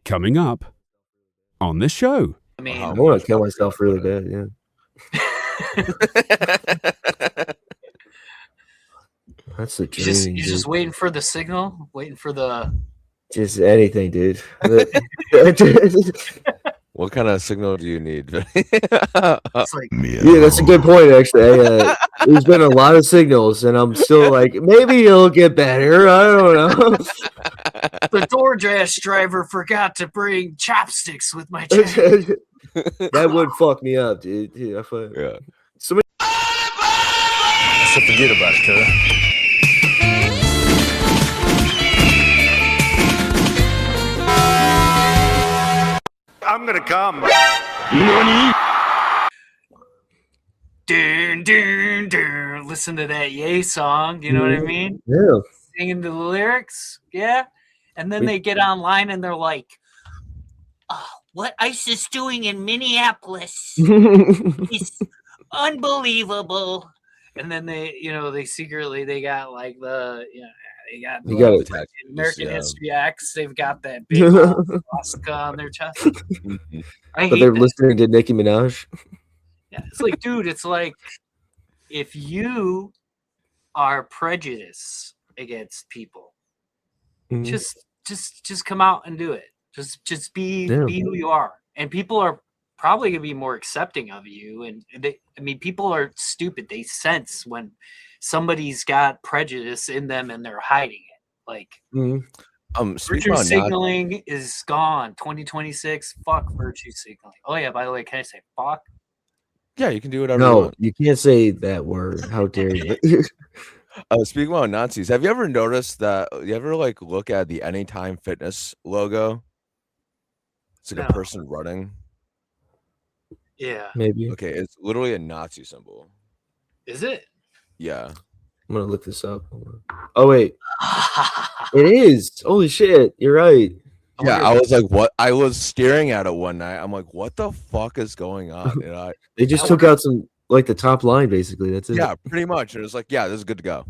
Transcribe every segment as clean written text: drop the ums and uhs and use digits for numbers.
Coming up on this show. I mean, I want to kill myself really bad. Yeah. That's the dream. You're just waiting for the signal, waiting for the. Just anything, dude. What kind of signal do you need? It's like, yeah, that's a good point, actually. There's been a lot of signals, and I'm still like, maybe it'll get better. I don't know. the DoorDash driver forgot to bring chopsticks with my check. That would fuck me up, dude. Yeah. So forget about it, cuz. I'm gonna come. Dun, dun, dun. Listen to that Yay song. You know what I mean? Yeah. Singing the lyrics. Yeah. And then they get online and they're like, oh, what ICE is doing in Minneapolis is unbelievable. And then they secretly, they got like they got the American History X. They've got that big old swastika on their chest. But they're listening to Nicki Minaj. Yeah, it's like, dude, it's like if you are prejudiced against people, just come out and do it. Just be who you are, and people are probably gonna be more accepting of you. And people are stupid. They sense when somebody's got prejudice in them and they're hiding it. Like virtue signaling is gone. 2026. Fuck virtue signaling. Oh yeah. By the way, can I say fuck? Yeah, you can do whatever. No, you can't say that word. How dare you? Speaking about Nazis, have you ever noticed that? You ever like look at the Anytime Fitness logo? It's like a person running. Yeah, maybe. Okay, it's literally a Nazi symbol. Is it? Yeah. I'm gonna look this up. Oh wait, it is. Holy shit, you're right. Yeah, I was like, what? I was staring at it one night. I'm like, what the fuck is going on? And they just took out some, like the top line, basically. That's it. Yeah, pretty much. And it's like, yeah, this is good to go.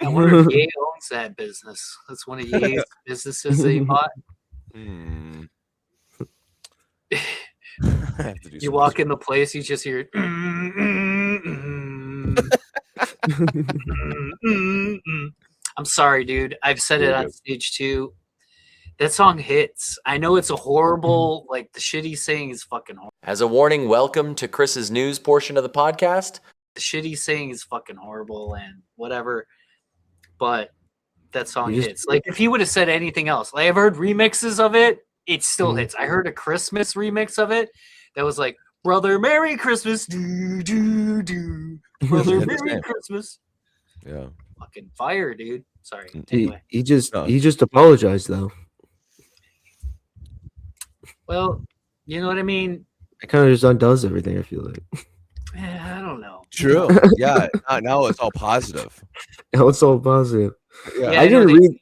I wonder if Ye owns that business. That's one of Ye's businesses that he bought. You walk in the place, you just hear. I'm sorry, dude. I've said it on stage too. That song hits. I know it's a horrible, like the shit he's saying is fucking horrible. As a warning, welcome to Chris's news portion of the podcast. The shit he's saying is fucking horrible and whatever, but that song hits. Like if he would have said anything else, like I've heard remixes of it, it still hits. I heard a Christmas remix of it that was like, "Brother, Merry Christmas, do do do, Brother, Merry Christmas." Yeah, fucking fire, dude. Sorry. He just apologized though. Well, you know what I mean? It kind of just undoes everything, I feel like. Yeah, I don't know. True. Yeah. Now it's all positive. Now it's all positive. Yeah, I didn't read.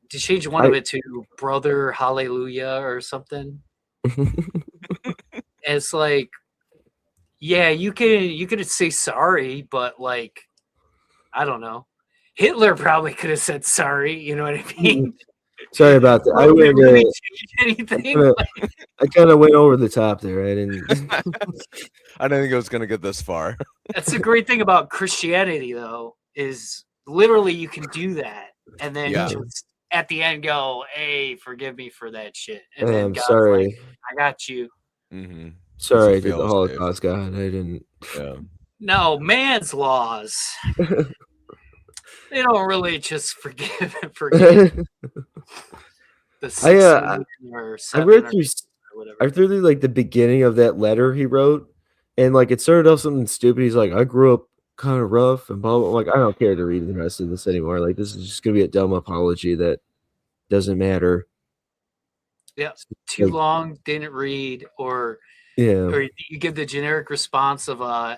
To change one of it to Brother Hallelujah or something. It's like, yeah, you could say sorry, but like, I don't know. Hitler probably could have said sorry. You know what I mean? Sorry about that. I kind of went over the top there. I didn't. I didn't think it was gonna get this far. That's the great thing about Christianity, though, is literally you can do that, and then just at the end go, "Hey, forgive me for that shit." And then I'm God's sorry. like, I got you. Mm-hmm. Sorry, I did the Holocaust, God. I didn't. Yeah. No, man's laws. They don't really just forgive. I read through like the beginning of that letter he wrote, and like it started off something stupid. He's like, "I grew up kind of rough," and blah, blah. I'm like, I don't care to read the rest of this anymore. Like, this is just gonna be a dumb apology that doesn't matter. Yeah, too long, didn't read, or you give the generic response of I'm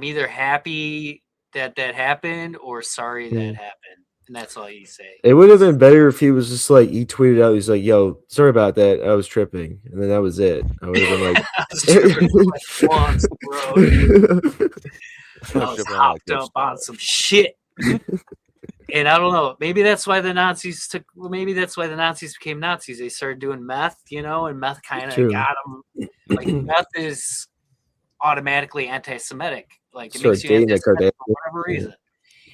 either happy that happened or sorry that happened, and that's all you say. It would have been better if he was just like, he tweeted out, he's like, "Yo, sorry about that, I was tripping," and then that was it. I would have been like, once, bro. I was hopped up on some shit. And I don't know. Maybe that's why the Nazis became Nazis. They started doing meth, and meth kind of got them. Like meth is automatically anti-Semitic. Like it makes you anti-Semitic for whatever reason.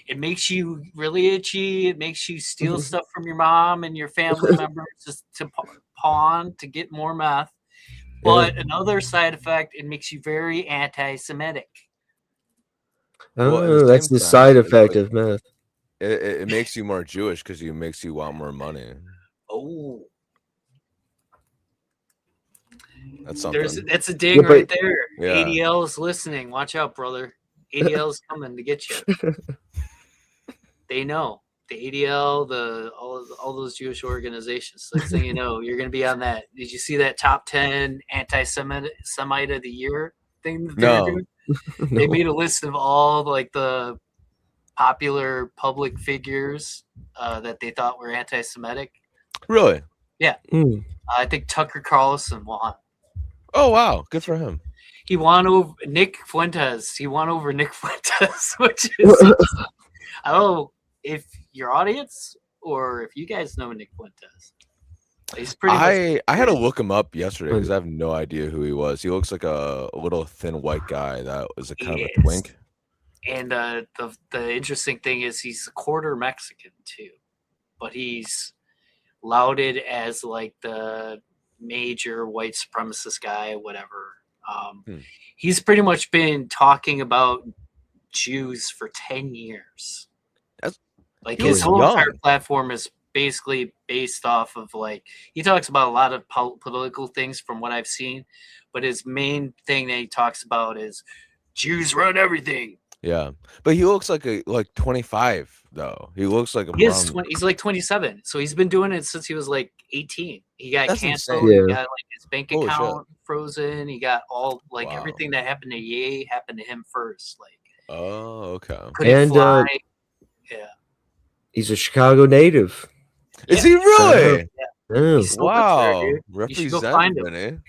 It makes you really itchy. It makes you steal stuff from your mom and your family members just to pawn to get more meth. But another side effect, it makes you very anti-Semitic. Oh, that's the side effect of meth. It makes you more Jewish because it makes you want more money. Oh, that's something. That's a ding right there. Yeah. ADL is listening. Watch out, brother. ADL is coming to get you. They know the ADL, all those Jewish organizations. Next thing you know, you're going to be on that. Did you see that top 10 anti-Semite of the year thing? No. They made a list of all like the popular public figures that they thought were anti-Semitic. Really? Yeah. I think Tucker Carlson won. Oh wow, good for him. He won over Nick Fuentes. Which is I don't know if your audience or if you guys know Nick Fuentes. He's pretty. I had to look him up yesterday because I have no idea who he was. He looks like a little thin white guy that was a kind of a twink. And the interesting thing is he's a quarter Mexican too, but he's lauded as like the major white supremacist guy, whatever. He's pretty much been talking about Jews for 10 years. Like his whole entire platform is basically based off of like he talks about a lot of political things from what I've seen, but his main thing that he talks about is Jews run everything. Yeah, but he looks like 25 though. He looks like he's like 27, so he's been doing it since he was like 18. He got canceled. Yeah. He got like his bank account frozen. He got all like everything that happened to Ye happened to him first. Like, oh, okay. Couldn't fly. Yeah, he's a Chicago native. Is he really? Yeah. Wow. You should go find him. Vinny.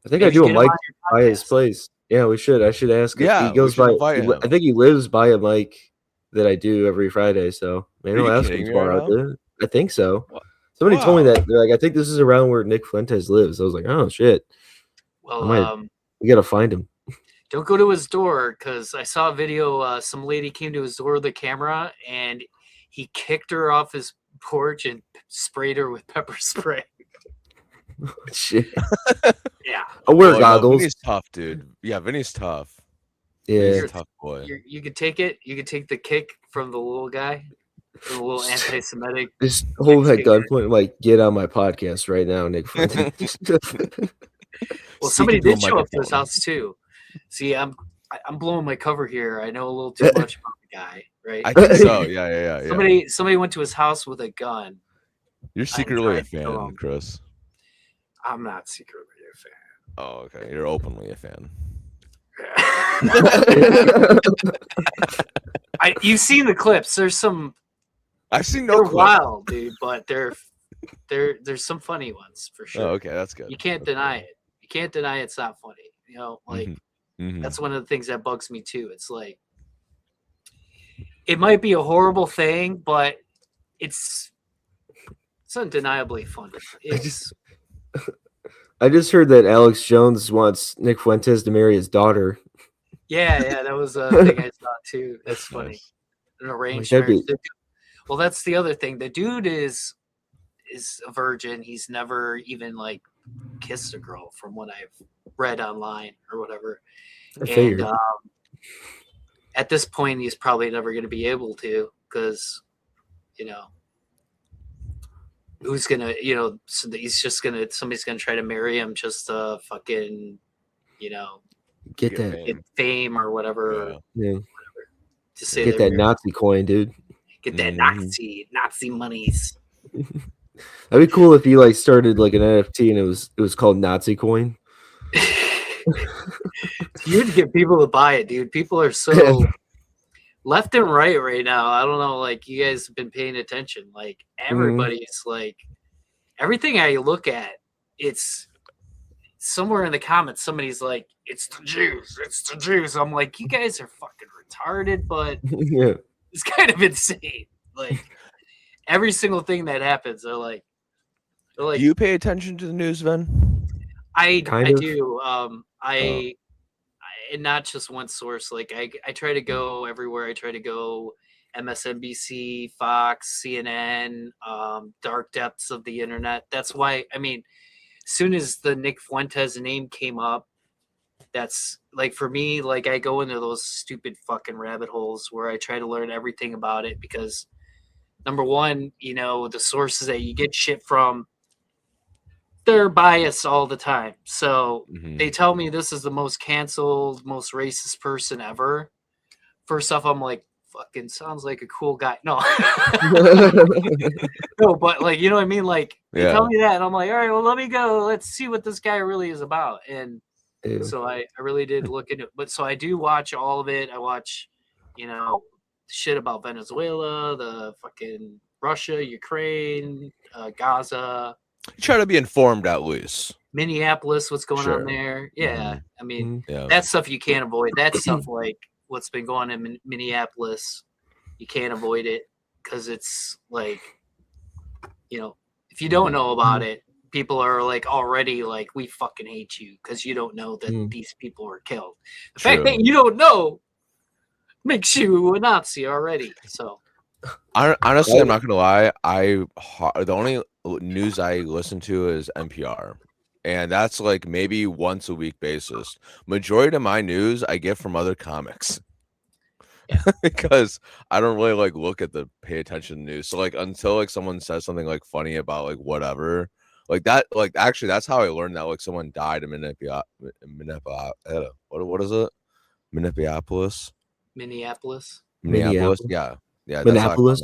I think I do a mic by his place. Yeah, we should. I should ask him. Yeah, he goes by. I think he lives by a mic that I do every Friday. So maybe I'll ask him tomorrow. I think so. Somebody told me that. They're like, I think this is around where Nick Fuentes lives. I was like, oh shit. Well, we gotta find him. Don't go to his door because I saw a video. Some lady came to his door with a camera and he kicked her off his porch and sprayed her with pepper spray. Oh, shit. Yeah. I wear goggles. Vinny's tough, dude. Yeah, Vinny's tough. Yeah, Vinny's a tough boy. You could take it. You could take the kick from the little guy, the little anti-Semitic. Just hold that gunpoint, like get on my podcast right now, Nick. Well, somebody did show up to his house too. See, I'm blowing my cover here. I know a little too much about the guy, right? I think so. Yeah. Somebody went to his house with a gun. You're secretly a fan, Chris. I'm not secretly a fan. Oh, okay. You're openly a fan. You've seen the clips. There's some. I've seen no. They're wild, dude, but there's some funny ones for sure. Oh, okay, that's good. You can't deny it. You can't deny it's not funny. You know, like that's one of the things that bugs me too. It's like it might be a horrible thing, but it's undeniably funny. I just heard that Alex Jones wants Nick Fuentes to marry his daughter. Yeah, that was a thing I saw too. That's funny. An arranged marriage. Well, that's the other thing. The dude is a virgin. He's never even like kissed a girl, from what I've read online or whatever. And at this point, he's probably never going to be able to, because who's gonna, so he's just gonna, somebody's gonna try to marry him just to fucking, get fame or whatever. Yeah. Whatever. To say get that Nazi coin, dude. Get that Nazi monies. That'd be cool if he like started like an NFT and it was called Nazi coin. You'd get people to buy it, dude. People are so left and right now. I don't know, like you guys have been paying attention. Like everybody's like everything I look at, it's somewhere in the comments somebody's like, it's the Jews. I'm like, you guys are fucking retarded, but it's kind of insane. Like every single thing that happens, they're like, do you pay attention to the news, Vin? I do. I and not just one source. Like I try to go everywhere. I try to go MSNBC, Fox, CNN, dark depths of the internet. That's why, I mean, as soon as the Nick Fuentes name came up, that's like, for me, like I go into those stupid fucking rabbit holes where I try to learn everything about it because number one, you know, the sources that you get shit from, they're biased all the time. So they tell me this is the most canceled, most racist person ever. First off, I'm like, fucking sounds like a cool guy. No. No, but like, you know what I mean? Like, they tell me that, and I'm like, all right, well, let me go. Let's see what this guy really is about. And so I really did look into it. But so I do watch all of it. I watch, you know, shit about Venezuela, the fucking Russia, Ukraine, Gaza. You try to be informed at least. Minneapolis, what's going on there? Yeah. I mean, that stuff you can't avoid. That stuff like what's been going on in Minneapolis, you can't avoid it because it's like, you know, if you don't know about it, people are like already like, we fucking hate you because you don't know that these people were killed. The fact that you don't know makes you a Nazi already. So honestly, I'm not gonna lie. The only news I listen to is NPR, and that's like maybe once a week basis. Majority of my news I get from other comics. Because I don't really like pay attention to news. So like until like someone says something like funny about like whatever, like that, like actually that's how I learned that like someone died in Minneapolis. What is it? Minneapolis. Yeah. Minneapolis.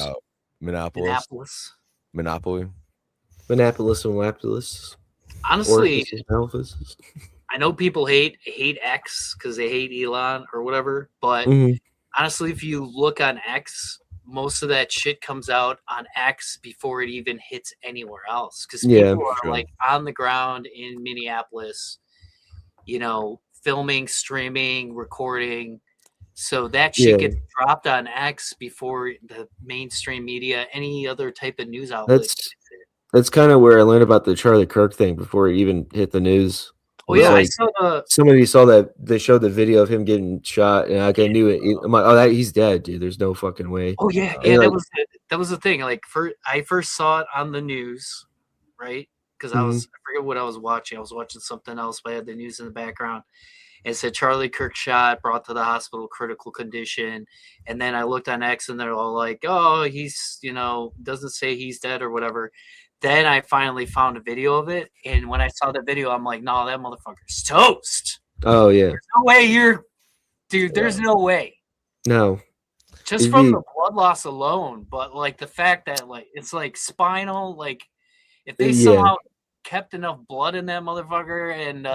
Honestly, I know people hate X because they hate Elon or whatever, but honestly, if you look on X, most of that shit comes out on X before it even hits anywhere else. Because people are like on the ground in Minneapolis, you know, filming, streaming, recording. So that shit gets dropped on X before the mainstream media, any other type of news outlet. That's kind of where I learned about the Charlie Kirk thing before it even hit the news. Oh yeah, like, I saw somebody saw that they showed the video of him getting shot, and like I knew it. I'm like, oh, he's dead, dude. There's no fucking way. Oh yeah, yeah. Like, that was the thing. Like, I first saw it on the news, right? Because I forget what I was watching. I was watching something else, but I had the news in the background. It said Charlie Kirk shot, brought to the hospital, critical condition. And then I looked on X, and they're all like, oh, he's, you know, doesn't say he's dead or whatever. Then I finally found a video of it, and when I saw the video, I'm like, no, that motherfucker's toast. Oh, yeah. There's no way dude, there's no way. No. Just from the blood loss alone, but, like, the fact that, like, it's, like, spinal, like, if they somehow kept enough blood in that motherfucker and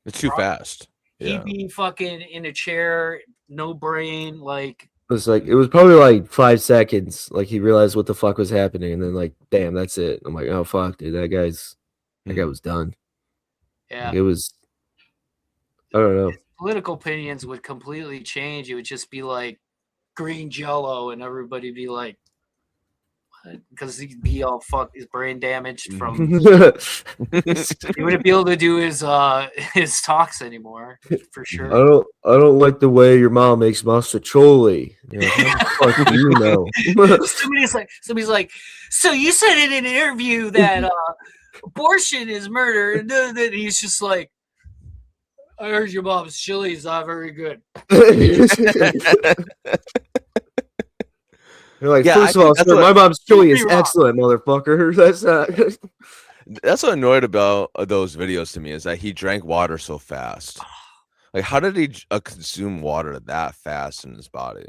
it's too fast. He'd be fucking in a chair, no brain, like... It was probably like 5 seconds. Like he realized what the fuck was happening, and then like, damn, that's it. I'm like, oh fuck, dude, that guy was done. Yeah, like, it was. I don't know. His political opinions would completely change. It would just be like green jello, and everybody be like, because he'd be all fucked, his brain damaged from. He wouldn't be able to do his talks anymore for sure. I don't like the way your mom makes mostaccioli. You know, how the fuck do you know? somebody's like, so you said in an interview that abortion is murder, and then he's just like, I heard your mom's chili is not very good. You're like, first of all, sir, my mom's chili is excellent, motherfucker. That's not. That's what annoyed about those videos to me is that he drank water so fast. Like, how did he consume water that fast in his body?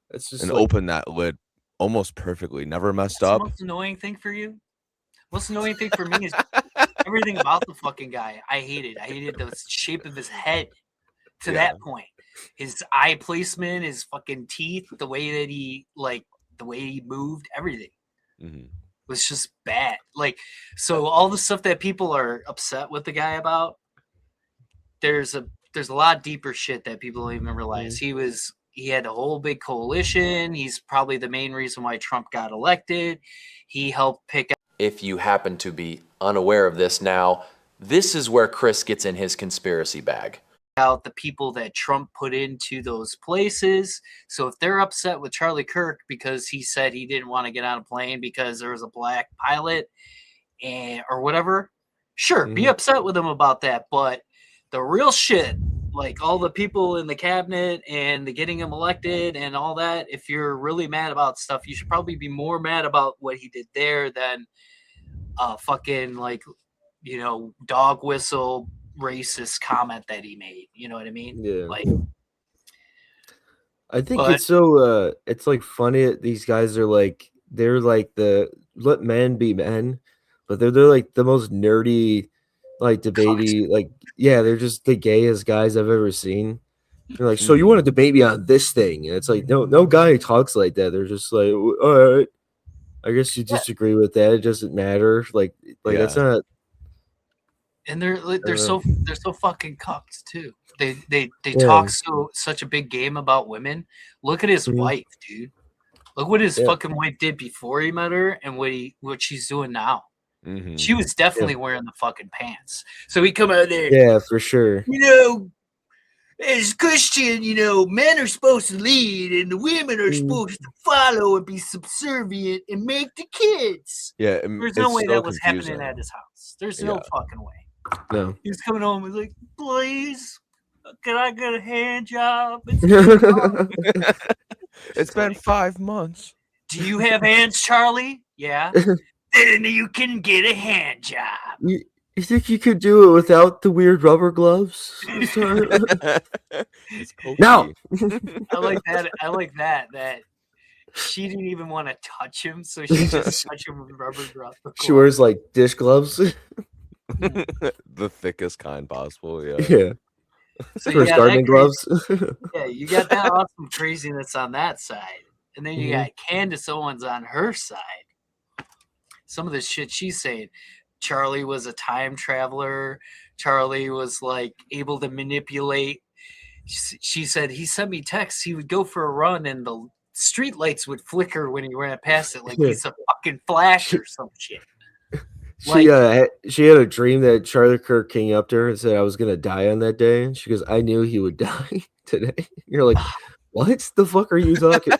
It's just open that lid almost perfectly, never messed up. The most annoying thing for you? Most annoying thing for me is everything about the fucking guy. I hated the shape of his head to that point. His eye placement, his fucking teeth, the way that he moved, everything was just bad. Like, so all the stuff that people are upset with the guy about, there's a lot deeper shit that people don't even realize. He was He had a whole big coalition. He's probably the main reason why Trump got elected. He helped pick out. If you happen to be unaware of this now, this is where Chris gets in his conspiracy bag. Out the people that Trump put into those places. So if they're upset with Charlie Kirk because he said he didn't want to get on a plane because there was a black pilot or whatever, sure, be upset with him about that. But the real shit, like all the people in the cabinet and the getting him elected and all that, if you're really mad about stuff, you should probably be more mad about what he did there than fucking like, dog whistle racist comment that he made. You know what I mean? Yeah. Like, I think it's so it's like funny that these guys are like they're like the let men be men, but they're like the most nerdy, like debatey, like they're just the gayest guys I've ever seen. They're like, so you want to debate me on this thing? And it's like, no guy talks like that. They're just like, all right, I guess you disagree with that. It doesn't matter. Like that's not. And they're so fucking cucked too. They talk such a big game about women. Look at his wife, dude. Look what his fucking wife did before he met her and what she's doing now. Mm-hmm. She was definitely wearing the fucking pants. So he come out there. Yeah, for sure. As Christian, men are supposed to lead and the women are supposed to follow and be subservient and make the kids. Yeah, there's no way that was happening at his house. There's no fucking way. No. He was coming home and was like, please, can I get a hand job? It's been 5 months. Do you have hands, Charlie? Yeah. Then you can get a hand job. You think you could do it without the weird rubber gloves? No. I like that she didn't even want to touch him, so she just touched him with rubber gloves. She wears like dish gloves. The thickest kind possible. Yeah. So for gardening gloves. Yeah, you got that awesome craziness on that side. And then you got Candace Owens on her side. Some of the shit she's saying. Charlie was a time traveler. Charlie was like able to manipulate. She said he sent me texts. He would go for a run and the street lights would flicker when he ran past it like he's a fucking flash or some shit. She had a dream that Charlie Kirk came up to her and said I was gonna die on that day. And she goes, I knew he would die today. You're like, what the fuck are you talking?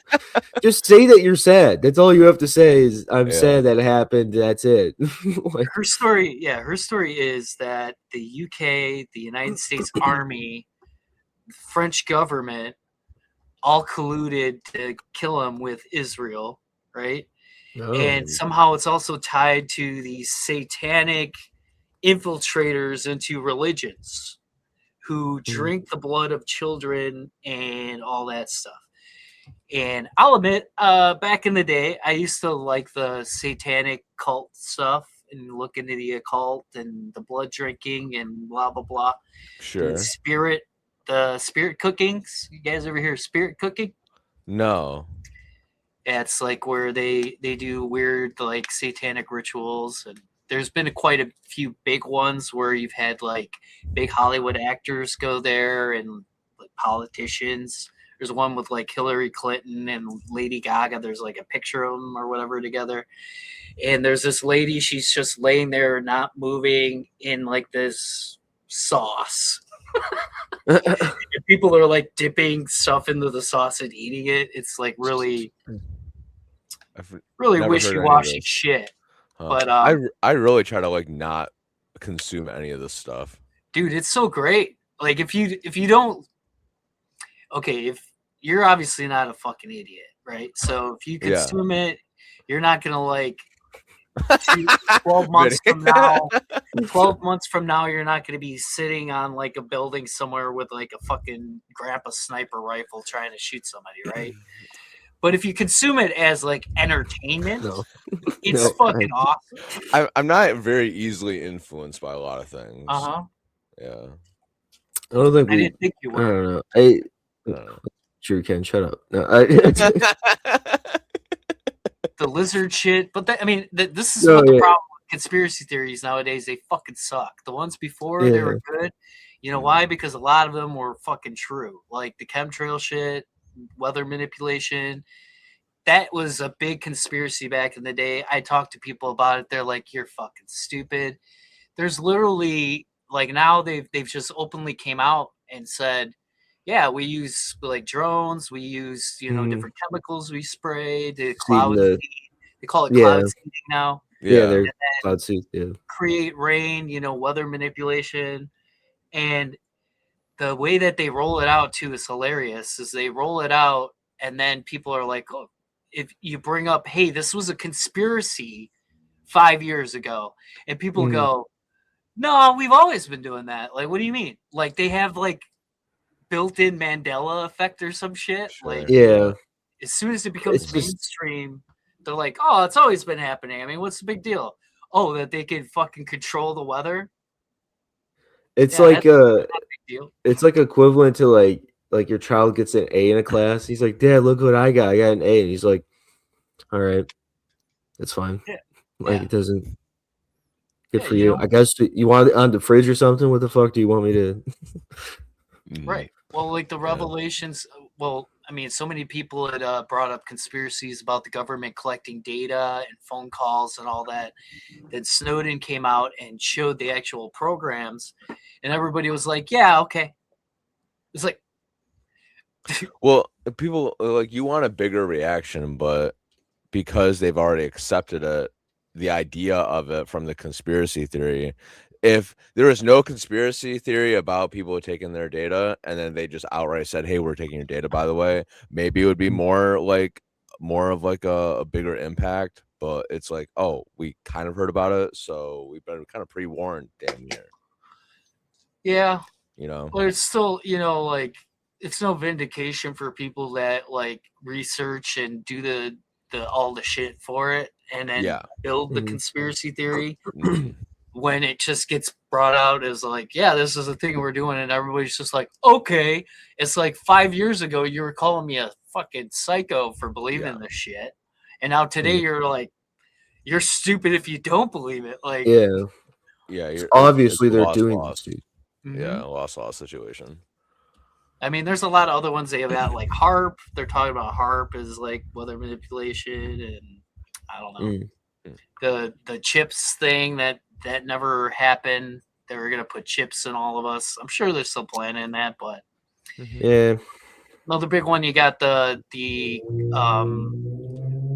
Just say that you're sad. That's all you have to say is I'm sad that it happened. That's it. Like, her story is that the UK, the United States Army, French government all colluded to kill him with Israel, right? Oh. And somehow it's also tied to these satanic infiltrators into religions who drink the blood of children and all that stuff. And I'll admit, back in the day, I used to like the satanic cult stuff and look into the occult and the blood drinking and blah, blah, blah. Sure. And the spirit cookings. You guys ever hear of spirit cooking? No. Yeah, it's like where they do weird like satanic rituals, and there's been quite a few big ones where you've had like big Hollywood actors go there and like politicians. There's one with like Hillary Clinton and Lady Gaga. There's like a picture of them or whatever together. And there's this lady, she's just laying there not moving in like this sauce. And people are like dipping stuff into the sauce and eating it. It's like really wishy-washy shit. Huh. But I really try to like not consume any of this stuff. Dude, it's so great. Like if you don't, okay, if you're obviously not a fucking idiot, right? So if you consume it, you're not gonna like 12 months from now. 12 months from now, you're not gonna be sitting on like a building somewhere with like a fucking grandpa sniper rifle trying to shoot somebody, right? But if you consume it as like entertainment, it's fucking awesome. I'm not very easily influenced by a lot of things. Yeah. I don't think I didn't think you were. I don't know. Sure, Ken, shut up. No, the lizard shit, but this is what the problem with conspiracy theories nowadays. They fucking suck. The ones before they were good. You know why? Because a lot of them were fucking true. Like the chemtrail shit. weather manipulation. That was a big conspiracy back in the day. I talked to people about it. They're like, "You're fucking stupid." There's literally like now they've just openly came out and said, "Yeah, we use like drones. We use different chemicals we spray. The cloud seeding. They call it cloud seeding now. Yeah, they're cloud seeds. Yeah, create rain. Weather manipulation, and the way that they roll it out too is hilarious. Is they roll it out and then people are like, "Oh." If you bring up, hey, this was a conspiracy 5 years ago, and people go, no, we've always been doing that. Like, what do you mean? Like, they have like built-in Mandela effect or some shit. Sure. Like, as soon as it becomes mainstream, they're like, oh, it's always been happening. I mean, what's the big deal? Oh, that they can fucking control the weather. It's like it's like equivalent to like your child gets an A in a class. He's like, Dad, look what I got. I got an A. And he's like, all right, that's fine. Yeah. Like it doesn't good for you. I guess you want it on the fridge or something. What the fuck do you want me to? Right. Well, like the revelations. Well, I mean, so many people had brought up conspiracies about the government collecting data and phone calls and all that. Then Snowden came out and showed the actual programs, and everybody was like, yeah, okay. It's like, well, people like you want a bigger reaction, but because they've already accepted it, the idea of it from the conspiracy theory. If there was no conspiracy theory about people taking their data and then they just outright said, hey, we're taking your data, by the way, maybe it would be more of like a bigger impact. But it's like, oh, we kind of heard about it, so we've been kind of pre-warned damn near. Yeah. But it's still, like it's no vindication for people that like research and do the all the shit for it and then build the conspiracy theory when it just gets brought out as like, yeah, this is the thing we're doing, and everybody's just like, okay. It's like 5 years ago you were calling me a fucking psycho for believing this shit, and now today you're like, you're stupid if you don't believe it. Like, you're obviously they're doing this. Yeah, lost situation. I mean, there's a lot of other ones they have got, like HARP. They're talking about HARP as like weather manipulation, and I don't know. The chips thing that never happened. They were gonna put chips in all of us. I'm sure they're still planning that, but another big one. You got the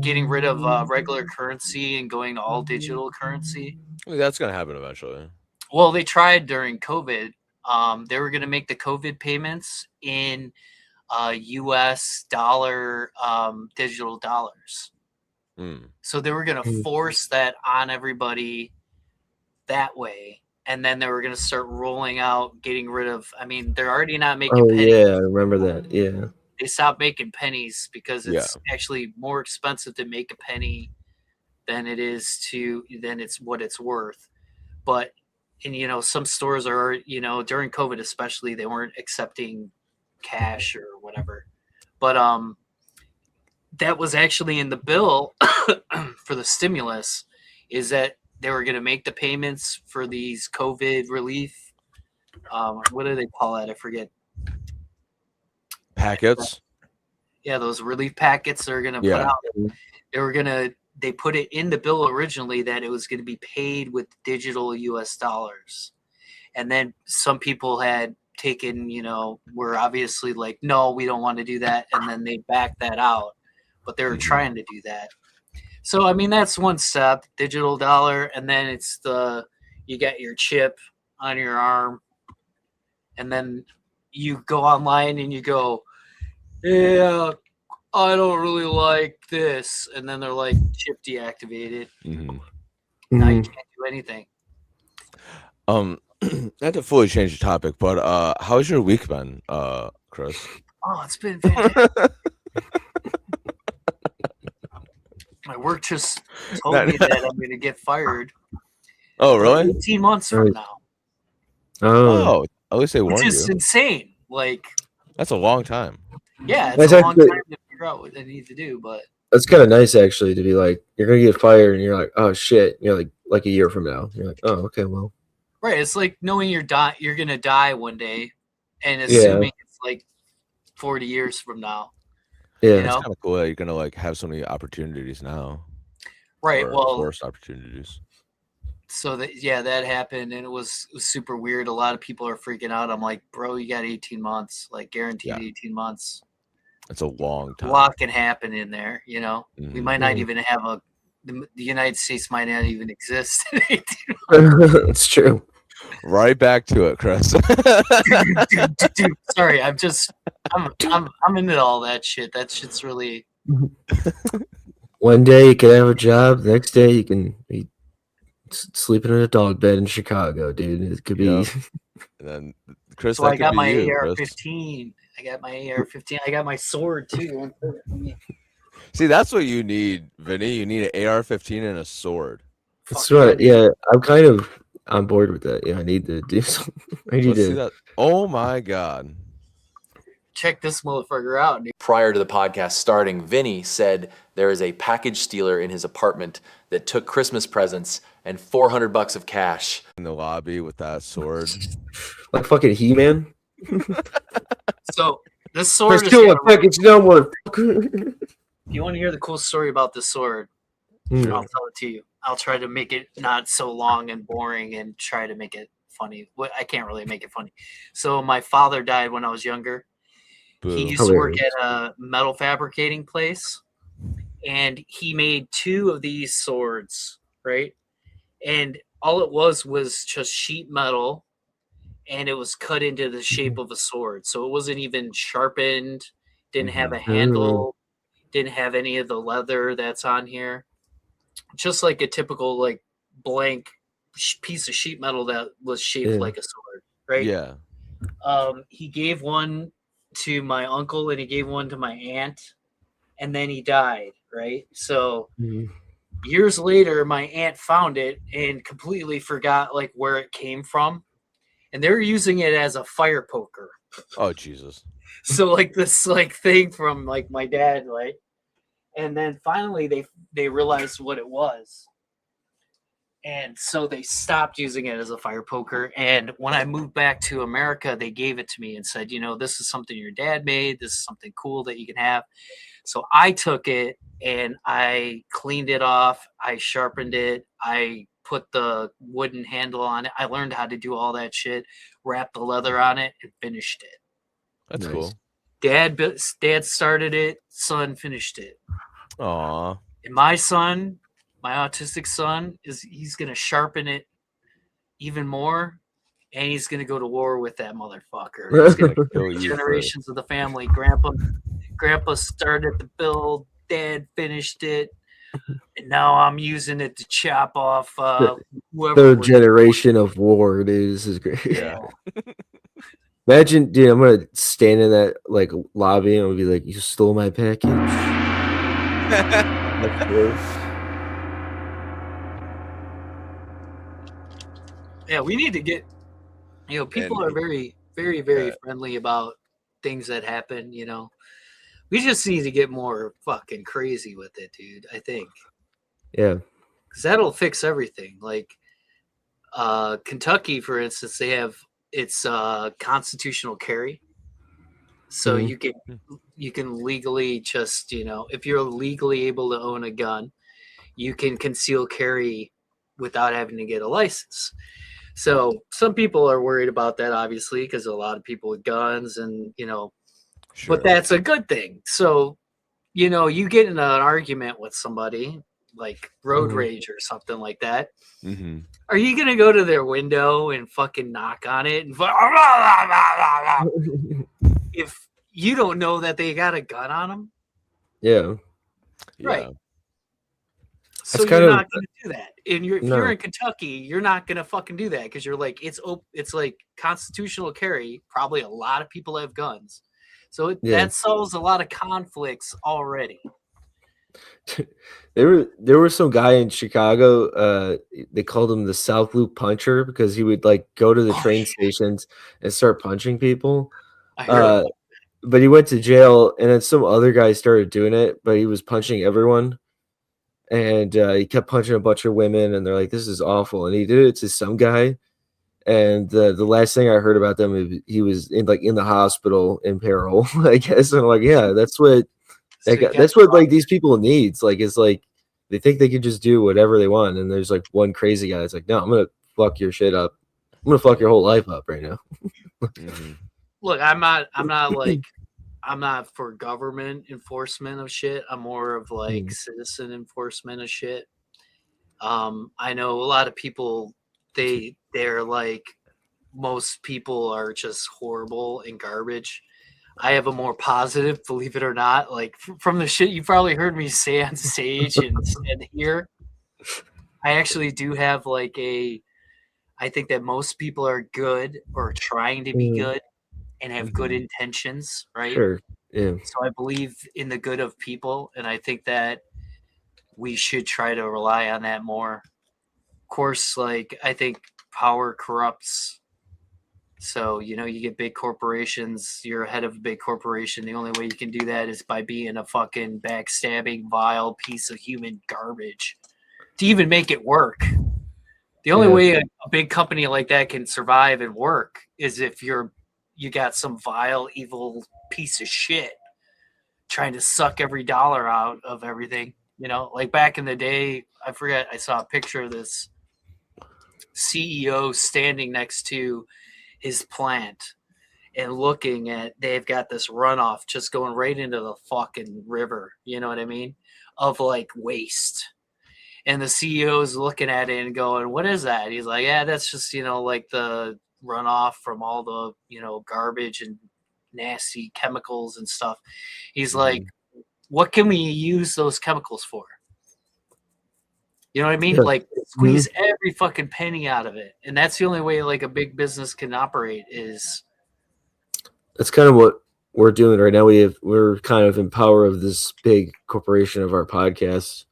getting rid of regular currency and going to all digital currency. That's gonna happen eventually. Well, they tried during COVID. They were going to make the COVID payments in U.S. dollar digital dollars. So they were going to force that on everybody that way. And then they were going to start rolling out, getting rid of, I mean, they're already not making pennies. Yeah, I remember that. Yeah. They stopped making pennies because it's actually more expensive to make a penny than it's what it's worth. But and some stores are, during COVID especially, they weren't accepting cash or whatever. But that was actually in the bill for the stimulus, is that they were going to make the payments for these COVID relief. What do they call it? I forget. Packets. Yeah, those relief packets they're going to put out. They put it in the bill originally that it was going to be paid with digital US dollars. And then some people had taken, were obviously like, no, we don't want to do that. And then they backed that out, but they were trying to do that. So, I mean, that's one step, digital dollar. And then it's you got your chip on your arm, and then you go online and you go, yeah, I don't really like this. And then they're like, chip deactivated. Now you can't do anything. Not to fully change the topic, but how's your week been, Chris? Oh, it's been fantastic. My work just told me that I'm going to get fired. Oh, really? 18 months from now. Oh, at least they warned you. Which is insane. Like, that's a long time. Yeah, it's a long time to figure out what they need to do, but that's kind of nice actually to be like, you're gonna get fired and you're like, oh shit, you're like a year from now. You're like, oh, okay, well. Right. It's like knowing you're gonna die one day and assuming it's like 40 years from now. Yeah, You It's know? kind of cool that you're gonna like have so many opportunities now. Right. Or Well, forced opportunities. so that happened, and it was super weird. A lot of people are freaking out. I'm like, bro, you got 18 months, like guaranteed 18 months. It's a long A time. lot can happen in there. You know, we might not even have the United States might not even exist in 18 months. it's true. Right back to it, Chris. Dude, sorry, I'm into all that shit. That shit's really. One day you can have a job. The next day you can be sleeping in a dog bed in Chicago, dude. It could be. And then Chris, So that I could got be my you, AR-15. I got my AR-15. I got my sword too. See, that's what you need, Vinny. You need an AR-15 and a sword. That's right. Yeah, I'm kind of on board with that. Yeah, I need to do something. Let's see that. Oh my god. Check this motherfucker out, dude. Prior to the podcast starting, Vinny said there is a package stealer in his apartment that took Christmas presents and $400 of cash. In the lobby with that sword. Like fucking He-Man. So this sword is. Still a package, no motherfucker. If you want to hear the cool story about this sword, I'll tell it to you. I'll try to make it not so long and boring and try to make it funny. I can't really make it funny. So my father died when I was younger. Boo. He used to work at a metal fabricating place, and he made 2 of these swords, right? And all it was just sheet metal, and it was cut into the shape of a sword. So it wasn't even sharpened, didn't have a handle, didn't have any of the leather that's on here. Just like a typical like blank piece of sheet metal that was shaped like a sword, right? Yeah. He gave one to my uncle and he gave one to my aunt, and then he died, right? So years later, my aunt found it and completely forgot like where it came from, and they're using it as a fire poker. Oh Jesus. So like this like thing from like my dad, right? And then finally they realized what it was. And so they stopped using it as a fire poker. And when I moved back to America, they gave it to me and said, you know, this is something your dad made. This is something cool that you can have. So I took it and I cleaned it off. I sharpened it. I put the wooden handle on it. I learned how to do all that shit, wrapped the leather on it, and finished it. That's cool. Dad started it. Son finished it. Aw. And my son, my autistic son, he's going to sharpen it even more, and he's going to go to war with that motherfucker. He's going to kill generations of the family. Grandpa started the build, Dad finished it, and now I'm using it to chop off whoever. Third generation of war, dude. This is great. Yeah. Imagine, dude, I'm gonna stand in that like lobby and I'll be like, "You stole my package." Yeah, we need to get. You know, people are very, very, very friendly about things that happen. You know, we just need to get more fucking crazy with it, dude. I think. Yeah. Because that'll fix everything. Like, Kentucky, for instance, they have it's constitutional carry. So you can legally just, you know, if you're legally able to own a gun, you can conceal carry without having to get a license. So some people are worried about that, obviously, because a lot of people with guns and, you know, but that's a good thing. So, you know, you get in an argument with somebody like road rage or something like that. Are you going to go to their window and fucking knock on it? And if you don't know that they got a gun on them? Yeah. Right. Yeah. So you're not going to do that. And if you're in Kentucky, you're not going to fucking do that because you're like, it's like constitutional carry. Probably a lot of people have guns. So that solves a lot of conflicts already. There was some guy in Chicago. They called him the South Loop Puncher because he would like go to the train stations and start punching people. But he went to jail, and then some other guy started doing it, but he was punching everyone, and he kept punching a bunch of women, and they're like, "This is awful." And he did it to some guy, and the last thing I heard about them, he was in the hospital in peril, I guess. And I'm like, yeah, that's what So that's what like these people needs. Like it's like they think they can just do whatever they want, and there's like one crazy guy that's like, no, I'm gonna fuck your shit up. I'm gonna fuck your whole life up right now. Look, I'm not for government enforcement of shit. I'm more of like citizen enforcement of shit. I know a lot of people, they're like, most people are just horrible and garbage. I have a more positive, believe it or not, like from the shit you probably heard me say on stage and here. I actually do have like I think that most people are good or trying to be good and have good intentions, right? Sure. Yeah. So I believe in the good of people, and I think that we should try to rely on that more. Of course, like I think power corrupts. So, you get big corporations, you're head of a big corporation. The only way you can do that is by being a fucking backstabbing, vile piece of human garbage to even make it work. The only way a big company like that can survive and work is if you got some vile, evil piece of shit trying to suck every dollar out of everything. Like back in the day, I forget, I saw a picture of this CEO standing next to his plant and looking at, they've got this runoff just going right into the fucking river, you know what I mean, of like waste. And the CEO is looking at it and going, what is that? He's like, yeah, that's just, like the runoff from all the, garbage and nasty chemicals and stuff. He's like, what can we use those chemicals for? You know what I mean? Like squeeze every fucking penny out of it. And that's the only way like a big business can operate is. That's kind of what we're doing right now. We're kind of in power of this big corporation of our podcast.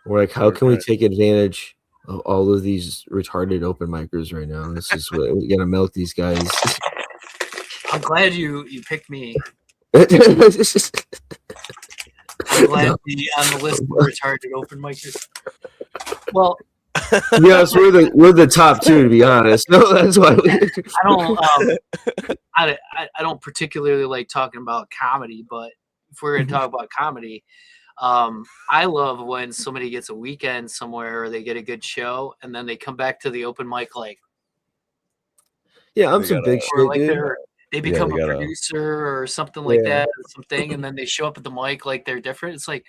We're like, how can we take advantage of all of these retarded open micers right now? This is what we gotta milk these guys. I'm glad you picked me. No. I'm glad to be on the list of retarded open micers. Well, yes, we're the top two, to be honest. No, that's why I don't particularly like talking about comedy, but if we're gonna talk about comedy, I love when somebody gets a weekend somewhere or they get a good show and then they come back to the open mic like, yeah, I'm some big shit, like dude. They become a producer or something like that, or something, and then they show up at the mic like they're different. It's like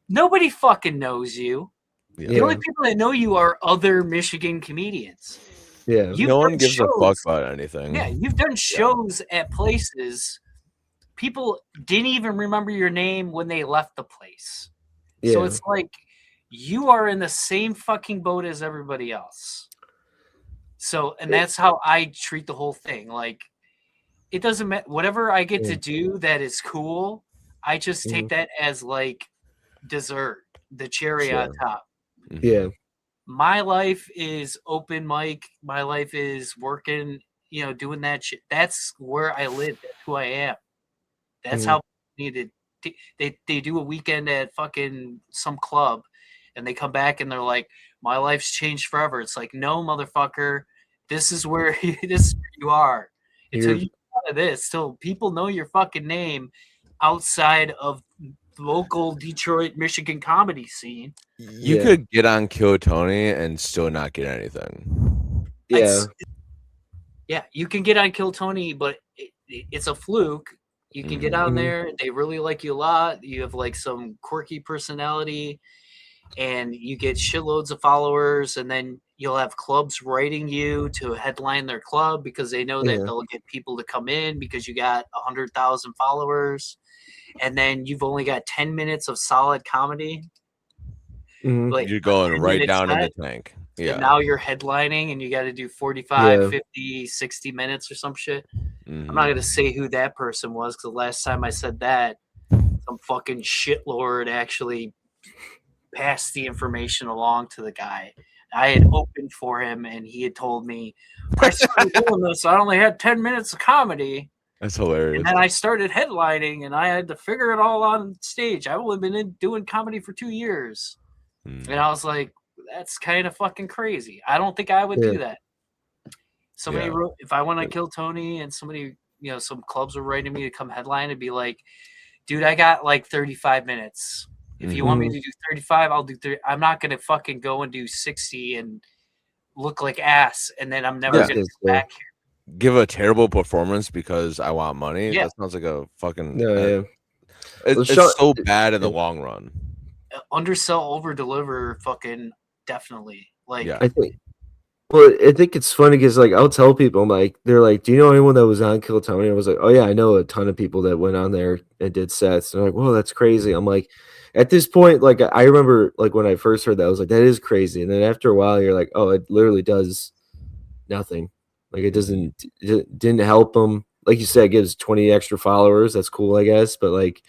nobody fucking knows you. Yeah. The only people that know you are other Michigan comedians. Yeah, no one gives a fuck about anything. Yeah, you've done shows at places. People didn't even remember your name when they left the place. Yeah. So it's like you are in the same fucking boat as everybody else. So, and that's how I treat the whole thing. Like, it doesn't matter. Whatever I get to do that is cool, I just take that as like dessert, the cherry on top. Yeah. My life is open mic. My life is working, doing that shit. That's where I live. That's who I am. That's how they do a weekend at fucking some club and they come back and they're like, my life's changed forever. It's like, no, motherfucker, this is where you are. Until you get out of this, till people know your fucking name outside of local Detroit, Michigan comedy scene. You could get on Kill Tony and still not get anything. Yeah, you can get on Kill Tony, but it's a fluke. You can get on there. They really like you a lot. You have like some quirky personality and you get shitloads of followers. And then you'll have clubs writing you to headline their club because they know that they'll get people to come in because you got 100,000 followers. And then you've only got 10 minutes of solid comedy. Like, you're going right down in the tank. Yeah. And now you're headlining and you got to do 45, 50, 60 minutes or some shit. I'm not going to say who that person was because the last time I said that, some fucking shitlord actually passed the information along to the guy. I had opened for him and he had told me, I started doing this. I only had 10 minutes of comedy. That's hilarious. And then I started headlining and I had to figure it all on stage. I've only been doing comedy for 2 years. And I was like, that's kind of fucking crazy. I don't think I would do that. Somebody wrote, if I went on Kill Tony and somebody, some clubs were writing me to come headline, it'd be like, dude, I got like 35 minutes. If you want me to do 35, I'll do 30. I'm not gonna fucking go and do 60 and look like ass, and then I'm never gonna come back here. Give a terrible performance because I want money. That sounds like a fucking. It's so bad in the long run. Undersell, over deliver, fucking definitely. Like, I think. Well, I think it's funny because like I'll tell people, I'm like, they're like, "Do you know anyone that was on Kill Tony?" I was like, "Oh yeah, I know a ton of people that went on there and did sets." And they're like, "Whoa, that's crazy." I'm like, at this point, like I remember like when I first heard that, I was like, "That is crazy." And then after a while, you're like, "Oh, it literally does nothing. Like it didn't help them." Like you said, it gives 20 extra followers. That's cool, I guess. But like,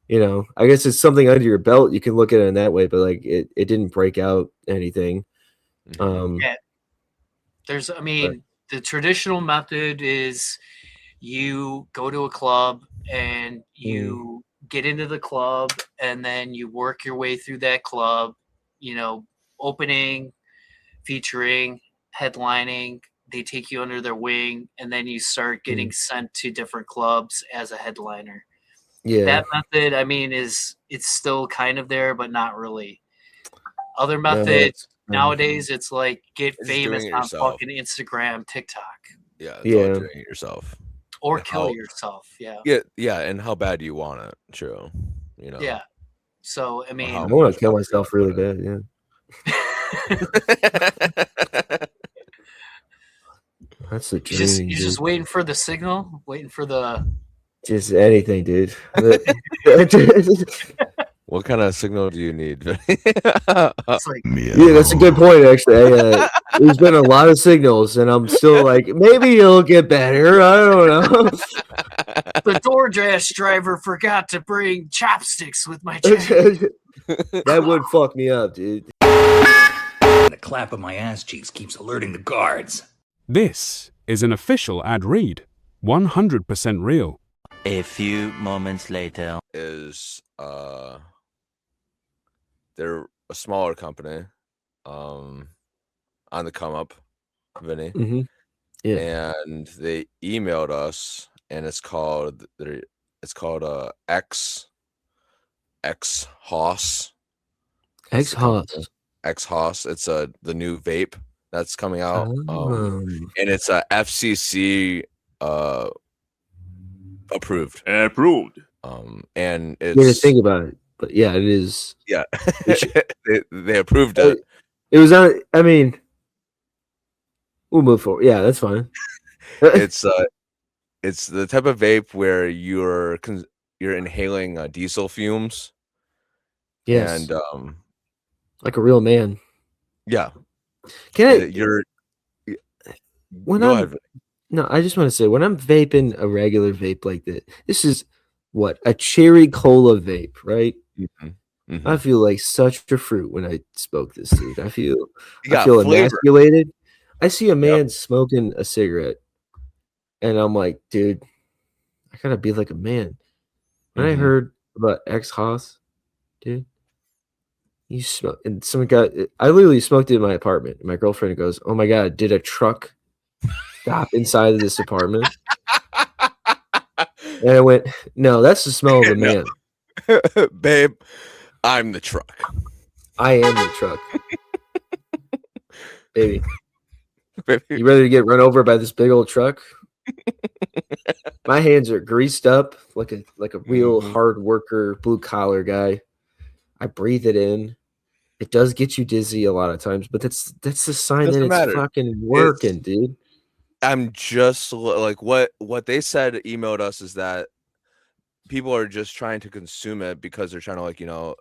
I guess it's something under your belt. You can look at it in that way. But like, it didn't break out anything. The traditional method is you go to a club and you get into the club and then you work your way through that club, opening, featuring, headlining. They take you under their wing and then you start getting sent to different clubs as a headliner. Yeah. That method, it's still kind of there, but not really. Other methods. Nowadays, it's like get famous on fucking Instagram, TikTok. Yeah, doing it yourself. Or kill yourself, yeah. Yeah, and how bad do you want it? True. Yeah. So, I want to kill myself really bad, That's the dream. You're just waiting for the signal, waiting for the... Just anything, dude. What kind of signal do you need? It's like, yeah, that's a good point, actually. There's been a lot of signals, and I'm still like, maybe it'll get better. I don't know. The DoorDash driver forgot to bring chopsticks with my chicken. That would fuck me up, dude. The clap of my ass cheeks keeps alerting the guards. This is an official ad read. 100% real. A few moments later. They're a smaller company, on the come up, Vinny. Yeah. And they emailed us, and it's called X Hoss. X Hoss. X Hoss. It's the new vape that's coming out. And it's a FCC approved. And it's to think about it. But yeah, it is. Yeah, they approved it. It was on. We'll move forward. Yeah, that's fine. It's the type of vape where you're inhaling diesel fumes. Yes, and like a real man. Yeah. No, I just want to say when I'm vaping a regular vape like this is what a cherry cola vape, right? I feel like such a fruit when I smoke this, dude. I feel emasculated. I see a man smoking a cigarette, and I'm like, dude, I gotta be like a man. When I heard about X Hoss, dude, you smoke, and I literally smoked it in my apartment. And my girlfriend goes, "Oh my god, did a truck stop inside of this apartment?" And I went, "No, that's the smell of a man." Babe, I'm the truck. I am the truck. Baby. You ready to get run over by this big old truck? My hands are greased up like a real hard worker, blue collar guy. I breathe it in. It does get you dizzy a lot of times, but that's the sign that it's fucking working, dude. I'm just like what they said emailed us is that people are just trying to consume it because they're trying to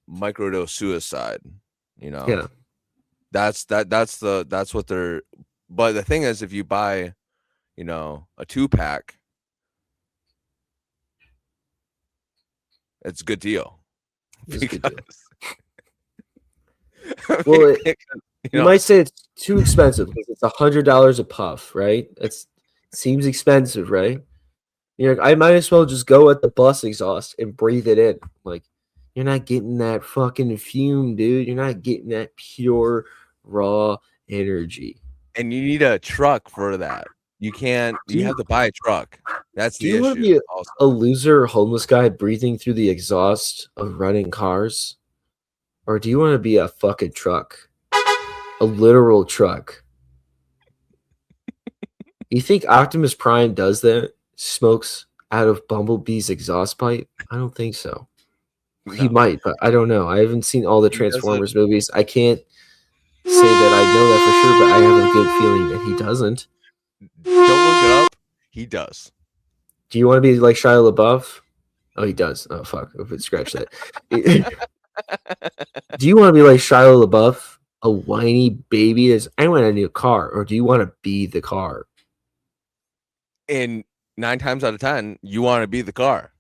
microdose suicide, Yeah. That's what they're. But the thing is, if you buy, a 2-pack, it's a good deal. Well, you might say it's too expensive because it's $100 a puff, right? It seems expensive, right? I might as well just go at the bus exhaust and breathe it in. Like, you're not getting that fucking fume, dude. You're not getting that pure, raw energy. And you need a truck for that. You can't. You have to buy a truck. That's Do the you want to issue. be a loser, homeless guy breathing through the exhaust of running cars? Or do you want to be a fucking truck? A literal truck? You think Optimus Prime does that? Smokes out of Bumblebee's exhaust pipe? I don't think so. He might, but I don't know. I haven't seen all the Transformers movies. I can't say that I know that for sure, but I have a good feeling that he doesn't. Don't look it up. He does. Do you want to be like Shia LaBeouf? Oh, he does. Oh, fuck. Scratch that. Do you want to be like Shia LaBeouf? A whiny baby is, I want a new car. Or do you want to be the car? And 9 times out of 10, you want to be the car.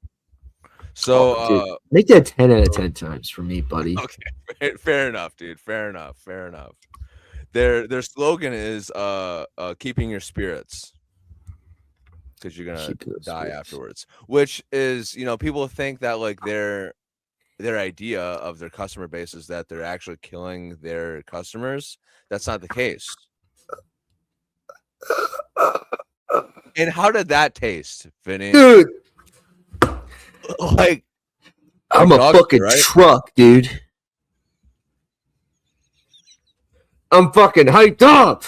So make that 10 out of 10 times for me, buddy. Okay, fair enough, dude. Fair enough. Their slogan is keeping your spirits, because you're gonna die afterwards. Which is, people think that like their idea of their customer base is that they're actually killing their customers. That's not the case. And how did that taste, Vinny? Dude, like I'm a fucking truck, dude. I'm fucking hyped up.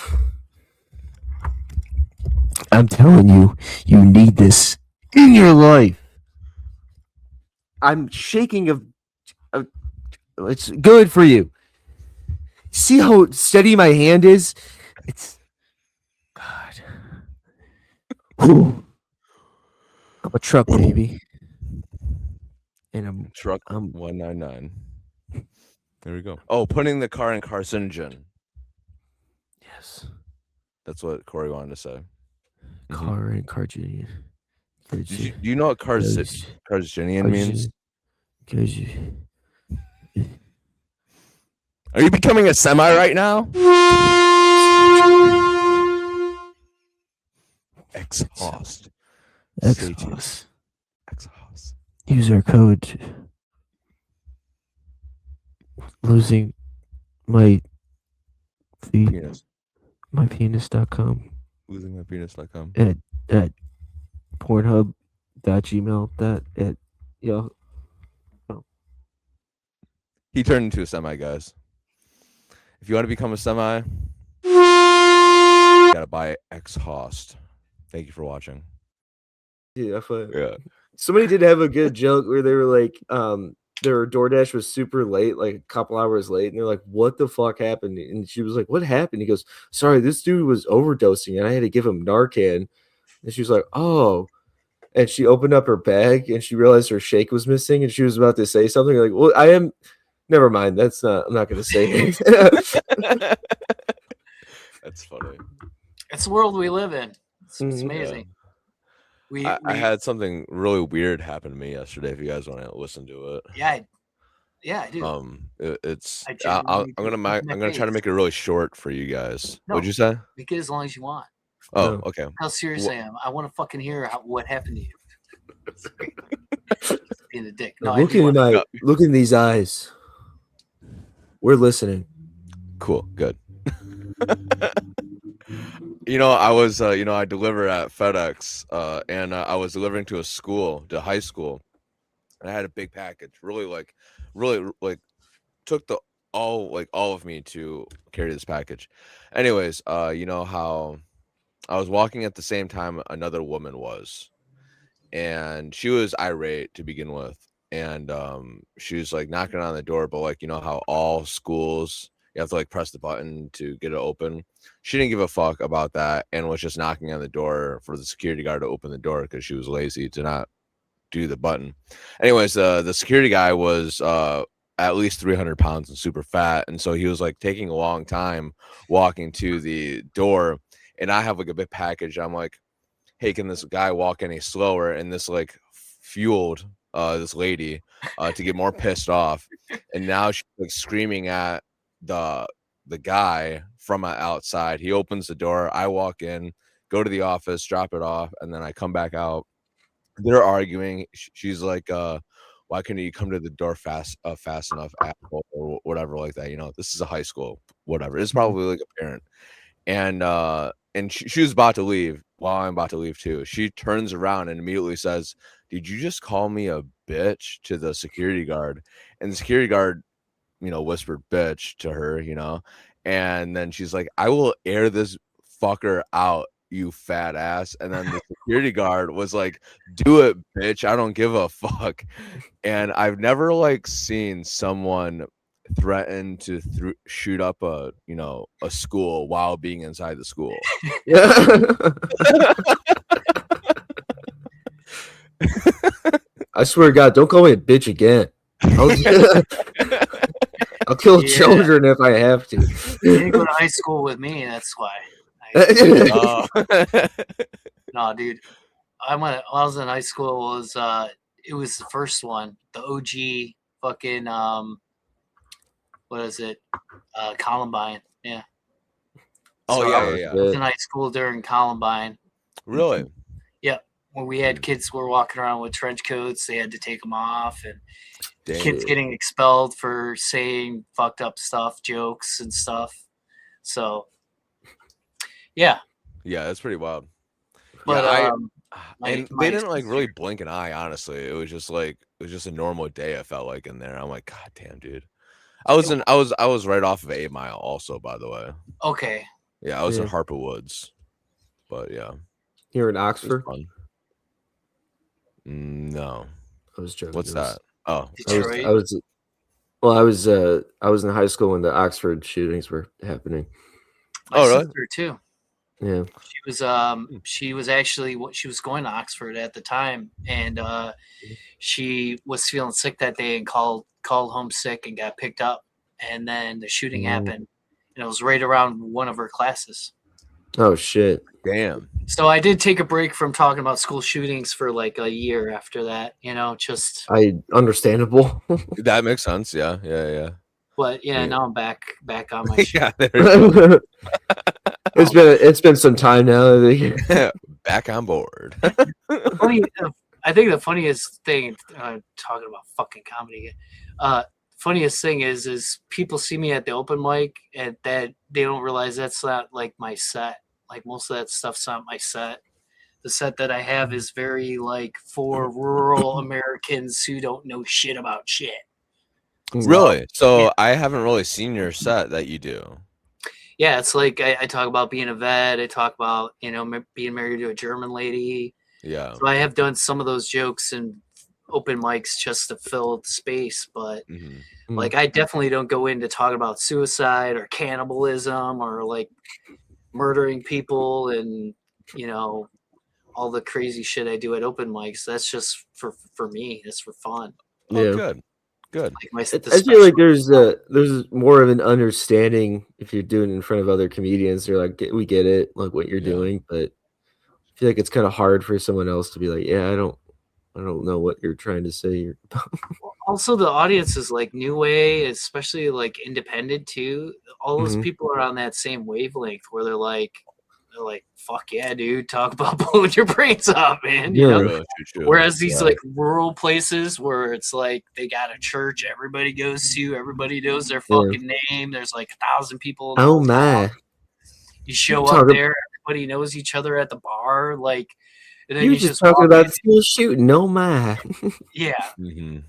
I'm telling you, you need this in your life. I'm shaking of it's good for you. See how steady my hand is? It's God. I'm a truck, baby. And I'm truck 199. There we go. Oh, putting the car in carcinogen. Yes. That's what Corey wanted to say. Car and carcinogen. Do you know what carcinogen means? Are you becoming a semi right now? Exhaust. Exhaust. User code. Losing my penis. mypenis.com. Losing mypenis.com. At Pornhub.gmail. He turned into a semi, guys. If you want to become a semi, you gotta buy exhaust. Thank you for watching. Yeah. Somebody did have a good joke where they were like, their DoorDash was super late, like a couple hours late, and they're like, "What the fuck happened?" And she was like, "What happened?" He goes, "Sorry, this dude was overdosing, and I had to give him Narcan." And she was like, "Oh." And she opened up her bag, and she realized her shake was missing, and she was about to say something like, "Well, I am." Never mind. I'm not going to say it. That's funny. It's the world we live in. It's amazing. Yeah. I had something really weird happen to me yesterday. If you guys want to listen to it, yeah, I do. I'm gonna try to make it really short for you guys. No, what'd you say? Make it as long as you want. Oh, okay. How serious I am. I want to fucking hear what happened to you. Being a dick. No, look in these eyes. We're listening. Cool. Good. I deliver at FedEx, and I was delivering to to high school, and I had a big package. Really took all of me to carry this package. Anyways, you know how I was walking at the same time another woman was, and she was irate to begin with. And she was like knocking on the door, but like, you know how all schools you have to like press the button to get it open. She didn't give a fuck about that and was just knocking on the door for the security guard to open the door because she was lazy to not do the button. Anyways, the security guy was at least 300 pounds and super fat, and so he was like taking a long time walking to the door. And I have like a big package. I'm like, hey, can this guy walk any slower? And this like fueled this lady to get more pissed off, and now she's like screaming at the guy from outside. He opens the door, I walk in, go to the office, drop it off, and then I come back out. They're arguing. She's like, why couldn't you come to the door fast enough, asshole, or whatever like that? This is a high school, whatever. It's probably like a parent. And she was about to leave, while I'm about to leave too. She turns around and immediately says, "Did you just call me a bitch?" to the security guard. And the security guard, whispered bitch to her, and then she's like, "I will air this fucker out, you fat ass." And then the security guard was like, "Do it, bitch. I don't give a fuck." And I've never seen someone threaten to shoot up a school while being inside the school. Yeah. I swear to God, don't call me a bitch again. I'll kill children if I have to. You didn't go to high school with me, that's why. No, dude. When I was in high school, it was the first one, the OG fucking what is it? Columbine. Yeah. Oh, yeah. I was in high school during Columbine. Really? Yeah. When we had kids who were walking around with trench coats, they had to take them off, and kids getting expelled for saying fucked up stuff, jokes and stuff. So, yeah. Yeah, that's pretty wild. But and they didn't really blink an eye, honestly. It was just a normal day, I felt like, in there. I'm like, God damn, dude. I was right off of 8 Mile also, by the way. Okay. Yeah, I was in Harper Woods. But yeah. Here in Oxford? No. I was joking. What's that? Oh. Detroit. I was in high school when the Oxford shootings were happening. My sister too. Yeah. She was actually she was going to Oxford at the time, and she was feeling sick that day and called home sick and got picked up, and then the shooting happened, and it was right around one of her classes. Oh shit. Damn. So I did take a break from talking about school shootings for like a year after that, just understandable. That makes sense. Yeah. But now I'm back on my shit. Yeah, there It's been some time now. Back on board. I think the funniest thing, talking about fucking comedy, funniest thing is people see me at the open mic and that they don't realize that's not like my set. Like most of that stuff's not my set. The set that I have is very for rural Americans who don't know shit about shit. Really? So I haven't really seen your set that you do. Yeah, it's like I talk about being a vet. I talk about being married to a German lady. Yeah. So I have done some of those jokes and open mics just to fill the space, but I definitely don't go into talking about suicide or cannibalism or murdering people and all the crazy shit I do at open mics. That's just for me. It's for fun. Oh, good. I feel like there's more of an understanding if you're doing it in front of other comedians. They're like, we get it, like what you're doing, but I feel like it's kind of hard for someone else to be like, yeah, I don't know what you're trying to say. Also, the audience is New Way, especially independent too. All those people are on that same wavelength where they're like, fuck yeah, dude, talk about blowing your brains out, man. You know? Whereas these rural places where it's they got a church everybody goes to, everybody knows their fucking name. There's 1,000 people. Oh my! You show up there, everybody knows each other at the bar, and then you just talking about school shooting. No my. Yeah. I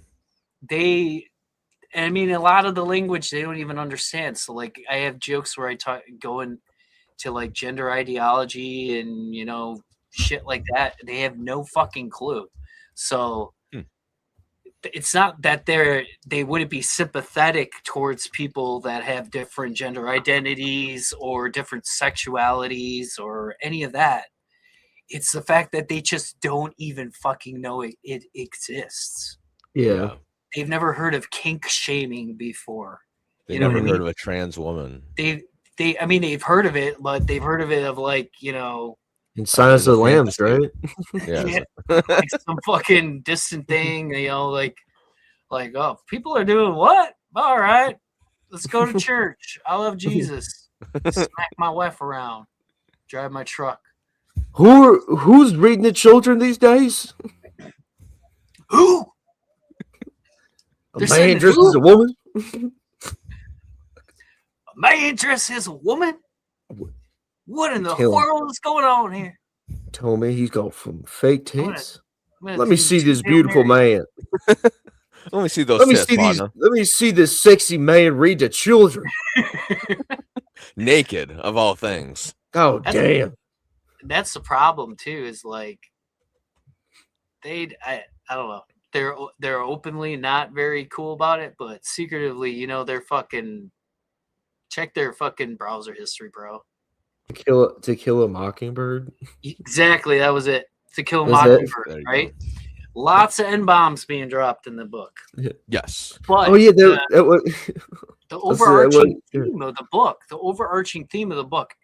mean, a lot of the language they don't even understand. So I have jokes where I go into gender ideology and shit like that. They have no fucking clue. So it's not that they wouldn't be sympathetic towards people that have different gender identities or different sexualities or any of that. It's the fact that they just don't even fucking know it exists. Yeah. They've never heard of kink shaming before. They've never heard of a trans woman. They've heard of it, but they've heard of it of in Silence of the Lambs, right? Yeah. Some fucking distant thing, oh, people are doing what? All right, let's go to church. I love Jesus. Smack my wife around. Drive my truck. Who's reading the children these days? Who? A man dressed as a woman? A man dressed as a woman? What in the world is going on here? told me he's going from fake gonna- tits. I'm gonna Let me do see this Hail beautiful Mary. man. Let me see those Let me tits, see these. partner. Let me see this sexy man read to children. Naked of all things. Oh That's- damn! That's the problem too. Is like I don't know. They're openly not very cool about it, but secretively, you know, they're fucking check their fucking browser history, bro. To kill a mockingbird. Exactly, that was it. To Kill a Was it? There Mockingbird, you right? Lots of N-bombs being dropped in the book. Yes. But Oh yeah, the that overarching was- theme of the book,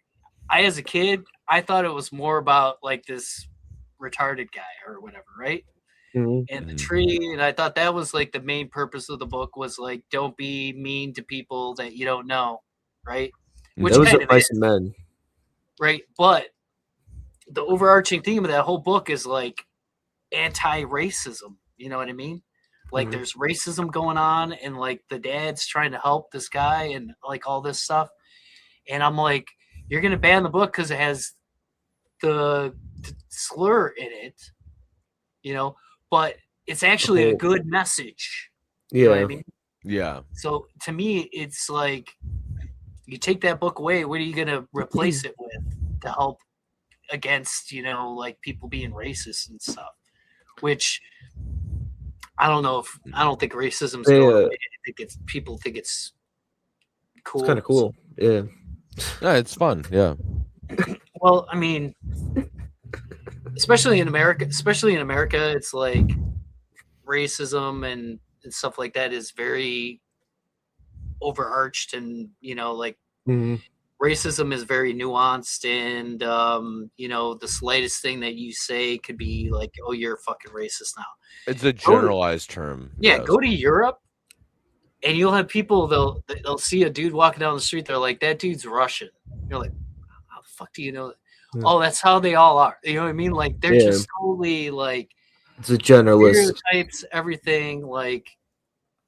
I as a kid, I thought it was more about like this retarded guy or whatever, right? Mhm. And the tree, and I thought that was like the main purpose of the book was like, don't be mean to people that you don't know, right? Which That was kind a of price is, of men. right? But the overarching theme of that whole book is like anti-racism. You know what I mean? Like Mhm. there's racism going on, and like the dad's trying to help this guy, and like all this stuff. And I'm like, you're gonna ban the book because it has the slur in it, you know, but it's actually a good message. You know what I Yeah. mean? Yeah. So to me, it's like you take that book away, what are you gonna replace it with to help against, you know, like people being racist and stuff? Which I don't think racism's going away. I think people think it's cool. It's kind of cool. Yeah. No, it's fun. Yeah. Well, I mean, especially in America, it's like racism and stuff like that is very overarched, and you know, like Mhm. racism is very nuanced, and you know, the slightest thing that you say could be like, oh, you're fucking racist now. It's a generalized term. Yeah, yes. go to Europe and you'll have people, they'll see a dude walking down the street, they're like, that dude's Russian. You're like, how the fuck do you know that? Yeah. Oh, that's how they all are. You know what I mean? Like they're Yeah. just totally like It's a generalist. stereotypes, everything, like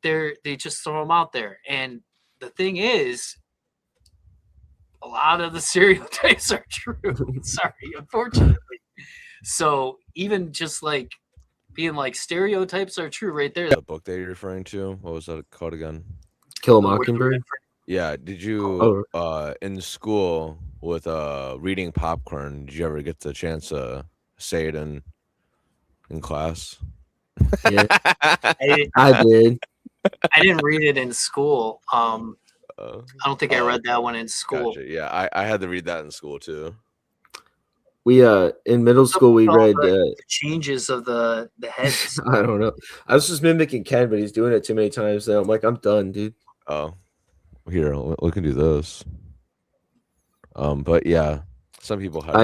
they just throw them out there. And the thing is, a lot of the stereotypes are true. Sorry, unfortunately. So even just like being like stereotypes are true right there. The book that you're referring to, what was that called again? Kill a Mockingbird. Yeah. Did you Oh. in school with reading popcorn, did you ever get the chance to say it in class? Yeah, I did. didn't read it in school. I don't think I read that one in school. Gotcha. Yeah, I had to read that in school too. We in middle school we read the changes of the heads. I don't know. I was just mimicking Ken, but he's doing it too many times now. I'm like, I'm done, dude. Oh, here we can do this. But yeah, some people have.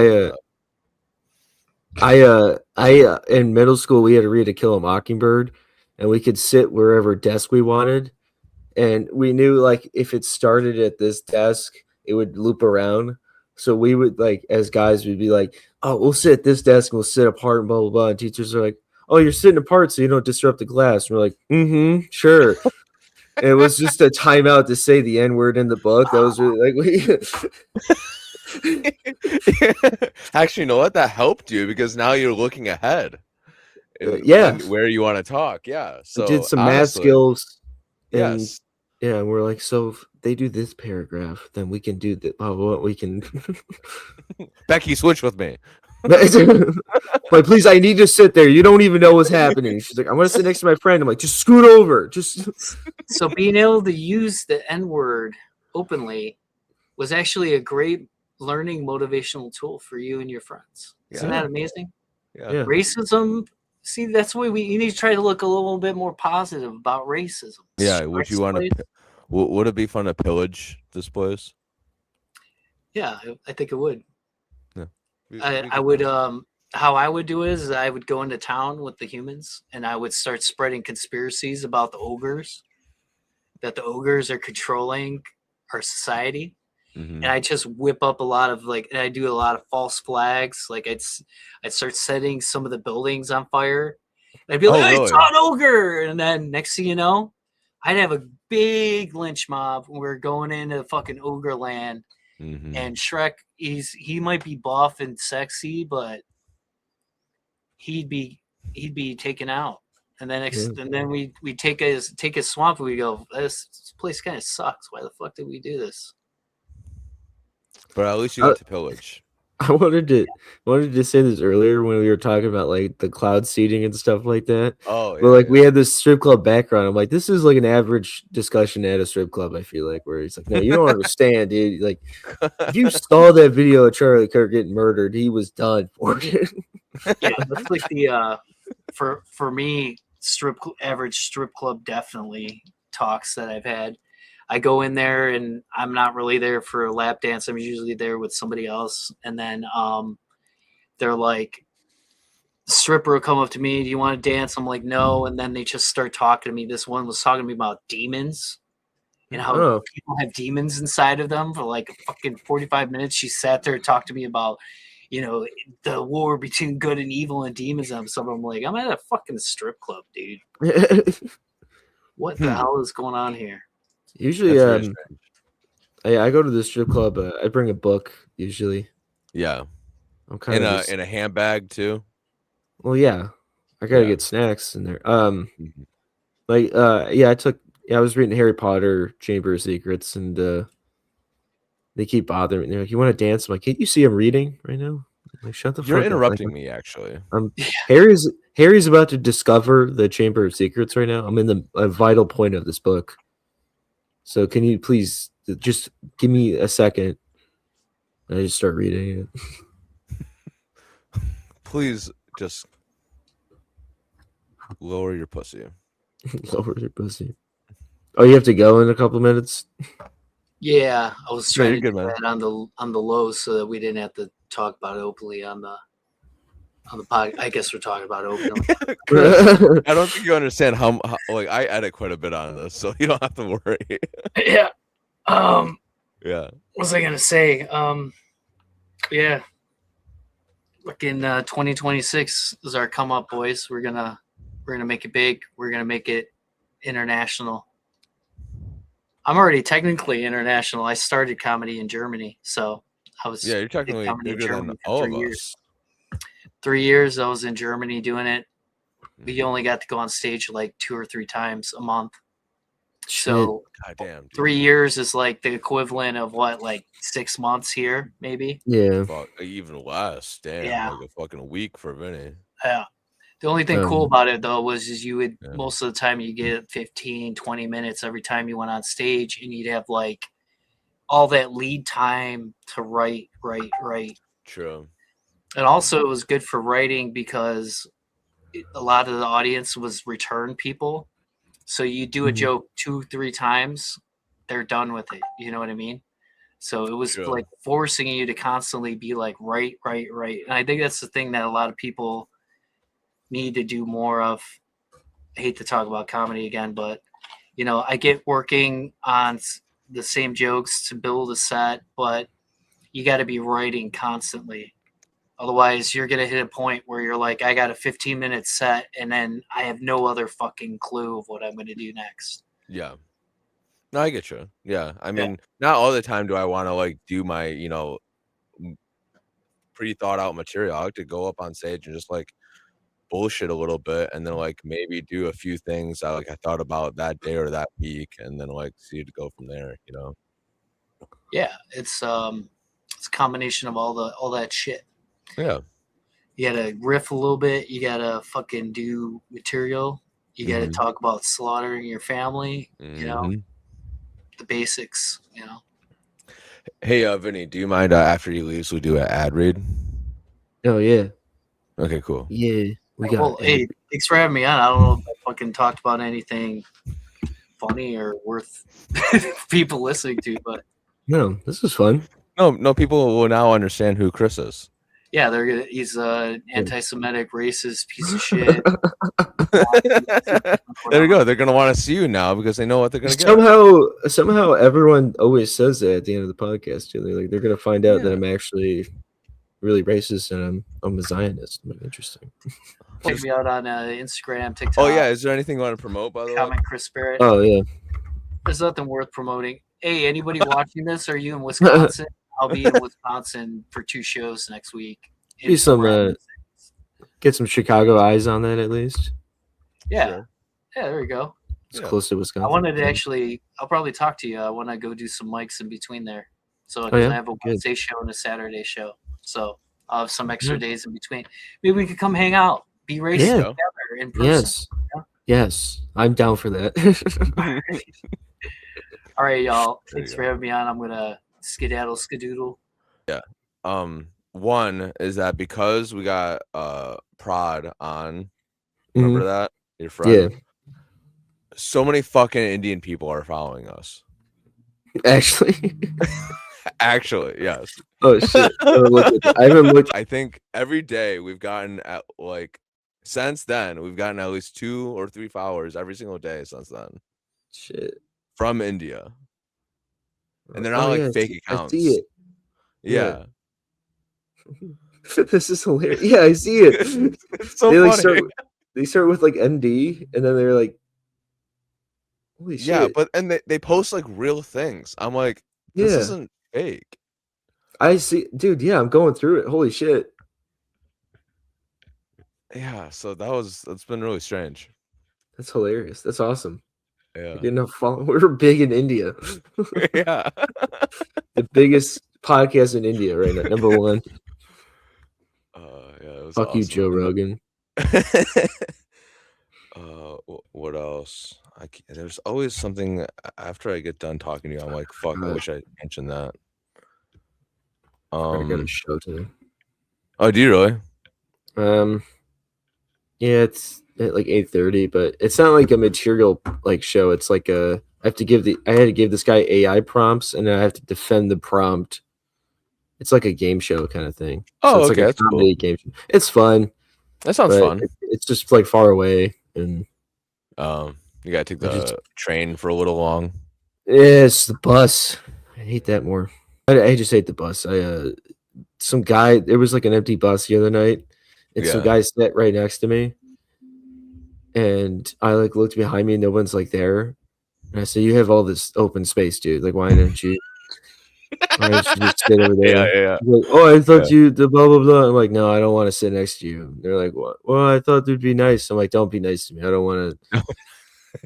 I in middle school we had to read To Kill a Mockingbird, and we could sit wherever desk we wanted, and we knew like if it started at this desk, it would loop around. So we would like, as guys, we'd be like, "Oh, we'll sit at this desk, and we'll sit apart, and blah blah blah." And teachers are like, "Oh, you're sitting apart, so you don't disrupt the class." And we're like, sure." And it was just a timeout to say the N-word in the book. That was really like Actually, you know what? That helped you because now you're looking ahead. Where you want to talk. Yeah. So I did some math skills. And yes. Yeah, and we're like, so if they do this paragraph, then we can do that. Oh, we can. Becky, switch with me. But please, I need to sit there. You don't even know what's happening. She's like, I want to sit next to my friend. I'm like, just scoot over. Just. So being able to use the N-word openly was actually a great learning motivational tool for you and your friends. Isn't that amazing? Yeah. Racism. See, that's why you need to try to look a little bit more positive about racism. Yeah. Would you want to? Would it be fun to pillage this place? Yeah, I think it would. Yeah. I would. How I would do it is I would go into town with the humans, and I would start spreading conspiracies about the ogres, that the ogres are controlling our society. Mm-hmm. And I just whip up a lot of and I do a lot of false flags. Like I'd start setting some of the buildings on fire. And I'd be like, I saw an ogre. And then next thing you know, I'd have a big lynch mob. We're going into fucking ogre land. Mm-hmm. And Shrek, he might be buff and sexy, but he'd be taken out. And then and then we take his swamp and we go, this place kind of sucks. Why the fuck did we do this? But at least you got to pillage. I wanted to say this earlier when we were talking about like the cloud seating and stuff like that. Oh, yeah, but like we had this strip club background. I'm like, this is like an average discussion at a strip club. I feel like where he's like, no, you don't understand, dude. Like, if you saw that video of Charlie Kirk getting murdered, he was done for it. Yeah, that's like the for me, average strip club definitely talks that I've had. I go in there and I'm not really there for a lap dance. I'm usually there with somebody else. And then they're like, the stripper will come up to me, do you want to dance? I'm like, no. And then they just start talking to me. This one was talking to me about demons and how people have demons inside of them for like a fucking 45 minutes. She sat there and talked to me about, the war between good and evil and demons. And so I'm like, I'm at a fucking strip club, dude. What the hell is going on here? Usually, I go to the strip club. I bring a book usually. Yeah, I'm kind of in a handbag too. Well, yeah, I gotta get snacks in there. I was reading Harry Potter Chamber of Secrets, and they keep bothering me. They're like, "You want to dance?" I'm like, "Can't you see I'm reading right now?" I'm like, shut the fuck up. You're interrupting me, actually. Harry's about to discover the Chamber of Secrets right now. I'm in a vital point of this book. So can you please just give me a second? I just start reading it. Please just lower your pussy. Lower your pussy. Oh, you have to go in a couple minutes? Yeah, I was trying to get that on the low so that we didn't have to talk about it openly on the pod. I guess we're talking about it openly. I don't think you understand how like I edit quite a bit on this, so you don't have to worry. Yeah. Yeah. What was I gonna say? Yeah. Looking 2026 is our come up, boys. We're gonna make it big. We're gonna make it international. I'm already technically international. I started comedy in Germany, so I was you're technically bigger than all of us. 3 years I was in Germany doing it. We only got to go on stage like 2 or 3 times a month. So goddamn, dude. 3 years is like the equivalent of what, like 6 months here, maybe? Yeah. Fuck, even less. Damn, like a fucking week for Vinny. Yeah. The only thing cool about it though was you would most of the time you get 15, 20 minutes every time you went on stage, and you'd have like all that lead time to write. True. And also it was good for writing because a lot of the audience was return people. So you do a joke 2-3 times, they're done with it. You know what I mean? So it was like forcing you to constantly be like, right. And I think that's the thing that a lot of people need to do more of. I hate to talk about comedy again, but I get working on the same jokes to build a set, but you got to be writing constantly. Otherwise, you're going to hit a point where you're like, I got a 15-minute set, and then I have no other fucking clue of what I'm going to do next. Yeah. No, I get you. Yeah. I mean, not all the time do I want to like do my, pretty thought out material. I like to go up on stage and just like bullshit a little bit, and then like maybe do a few things I thought about that day or that week, and then like see to go from there, Yeah, it's a combination of all that shit. Yeah. You gotta riff a little bit, you gotta fucking do material, you gotta talk about slaughtering your family, the basics, Hey, Vinny, do you mind after you leave, so we do an ad read? Oh yeah. Okay, cool. Yeah. Hey, thanks for having me on. I don't know if I fucking talked about anything funny or worth people listening to, but no, this is fun. No, people will now understand who Chris is. Yeah, he's an anti-Semitic, racist piece of shit. There you go. They're gonna want to see you now because they know what they're gonna get. Somehow, everyone always says that at the end of the podcast. They're gonna find out that I'm actually really racist and I'm a Zionist. Interesting. Check me out on Instagram, TikTok. Oh yeah, is there anything you want to promote, by the way? Comment Chris Barrett. Oh yeah. There's nothing worth promoting. Hey, anybody watching this? Are you in Wisconsin? I'll be in Wisconsin for 2 shows next week. Be some Get some Chicago eyes on that at least. Yeah. Sure. Yeah, there we go. It's close to Wisconsin. I wanted to actually, I'll probably talk to you when I go do some mics in between there. So yeah? I have a Wednesday show and a Saturday show. So I'll have some extra days in between. Maybe we could come hang out, be racing together in person. Yes. Yeah? Yes. I'm down for that. All right, y'all. Thanks for having me on. I'm gonna skedaddle. Yeah. One is that because we got Prod on, remember that? Your friend? Yeah. So many fucking Indian people are following us. Actually. Actually, yes. Oh shit. I haven't looked. I think every day we've gotten since then we've gotten at least 2 or 3 followers every single day since then. Shit. From India. And they're not fake accounts. I see it. Yeah. This is hilarious. Yeah, I see it. It's so funny. They start with like ND and then they're like, holy shit. Yeah, but and they post like real things. I'm like, this isn't fake. I see, dude. Yeah, I'm going through it. Holy shit. Yeah, so that's been really strange. That's hilarious. That's awesome. Yeah. We're big in India. Yeah. The biggest podcast in India right now, number 1. Yeah, fuck awesome. You, Joe Rogan. What else? There's always something after I get done talking to you. I'm like, fuck, I wish I mentioned that. I got a show today. Oh, do you really? Yeah, it's at like 8:30, but it's not like a material like show. It's like I had to give this guy AI prompts, and I have to defend the prompt. It's like a game show kind of thing. Oh, so it's okay, like a comedy game show. It's fun. That sounds fun. It's just like far away, and you gotta take the train for a little long. Yeah, it's the bus. I hate that more. I just hate the bus. Some guy. There was like an empty bus the other night, and some guy sat right next to me, and I like looked behind me, and no one's like there. And I said, "You have all this open space, dude. Like, why didn't you just sit over there?" Yeah. Like, oh, I thought you the blah blah blah. I'm like, no, I don't want to sit next to you. They're like, what? Well, I thought it'd be nice. I'm like, don't be nice to me. I don't want to.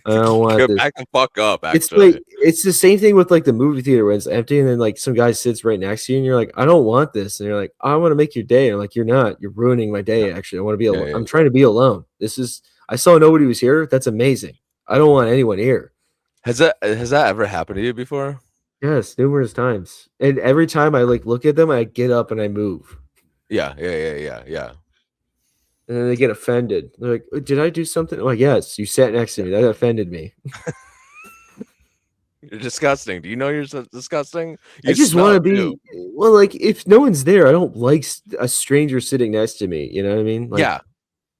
I don't want to this. Back the fuck up. Actually, it's the same thing with like the movie theater when it's empty, and then like some guy sits right next to you, and you're like, I don't want this, and you're like, I want to make your day. And I'm like, you're not. You're ruining my day. Actually, I want to be alone. I'm trying to be alone. I saw nobody was here. That's amazing. I don't want anyone here. Has that ever happened to you before? Yes, numerous times. And every time I like look at them, I get up and I move. Yeah. And then they get offended. They're like, did I do something? I'm like, yes, you sat next to me. That offended me. You're disgusting. Do you know you're so disgusting? I just want to be well, like if no one's there, I don't like a stranger sitting next to me. You know what I mean? Like, yeah.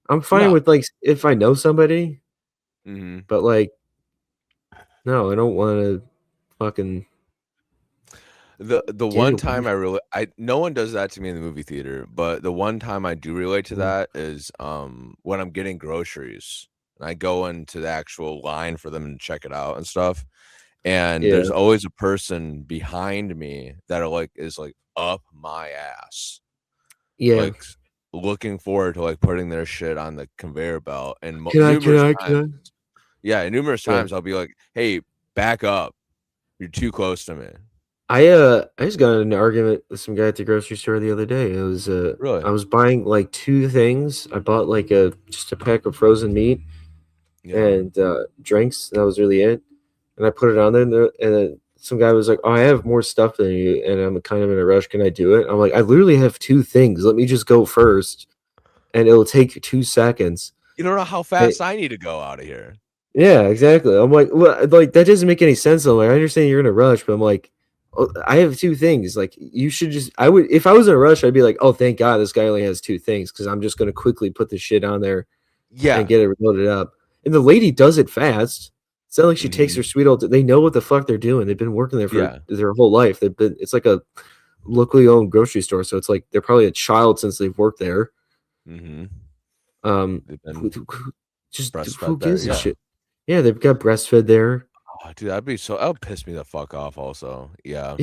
I'm fine with like if I know somebody. But like no, I don't want to fucking the one time no one does that to me in the movie theater, but the one time I do relate to that is when I'm getting groceries and I go into the actual line for them to check it out and stuff, and there's always a person behind me that is up my ass, like looking forward to like putting their shit on the conveyor belt, and numerous times I'll be like, hey, back up, you're too close to me. I just got in an argument with some guy at the grocery store the other day. It was really? I was buying like 2 things. I bought like just a pack of frozen meat and drinks. That was really it. And I put it on there, and then some guy was like, "Oh, I have more stuff than you, and I'm kind of in a rush. Can I do it?" I'm like, "I literally have 2 things. Let me just go first, and it'll take 2 seconds." You don't know how fast I need to go out of here. Yeah, exactly. I'm like, well, like that doesn't make any sense. I'm like, I understand you're in a rush, but I'm like, I have 2 things. Like, you should just. I would, if I was in a rush, I'd be like, oh, thank God this guy only has 2 things, because I'm just gonna quickly put the shit on there, and get it loaded up. And the lady does it fast. It's not like she takes her sweet old. They know what the fuck they're doing. They've been working there for their whole life. It's like a locally owned grocery store, so it's like they're probably a child since they've worked there. Just who gives a shit? Yeah, they've got breastfed there. Oh, dude, that would piss me the fuck off. Also, yeah.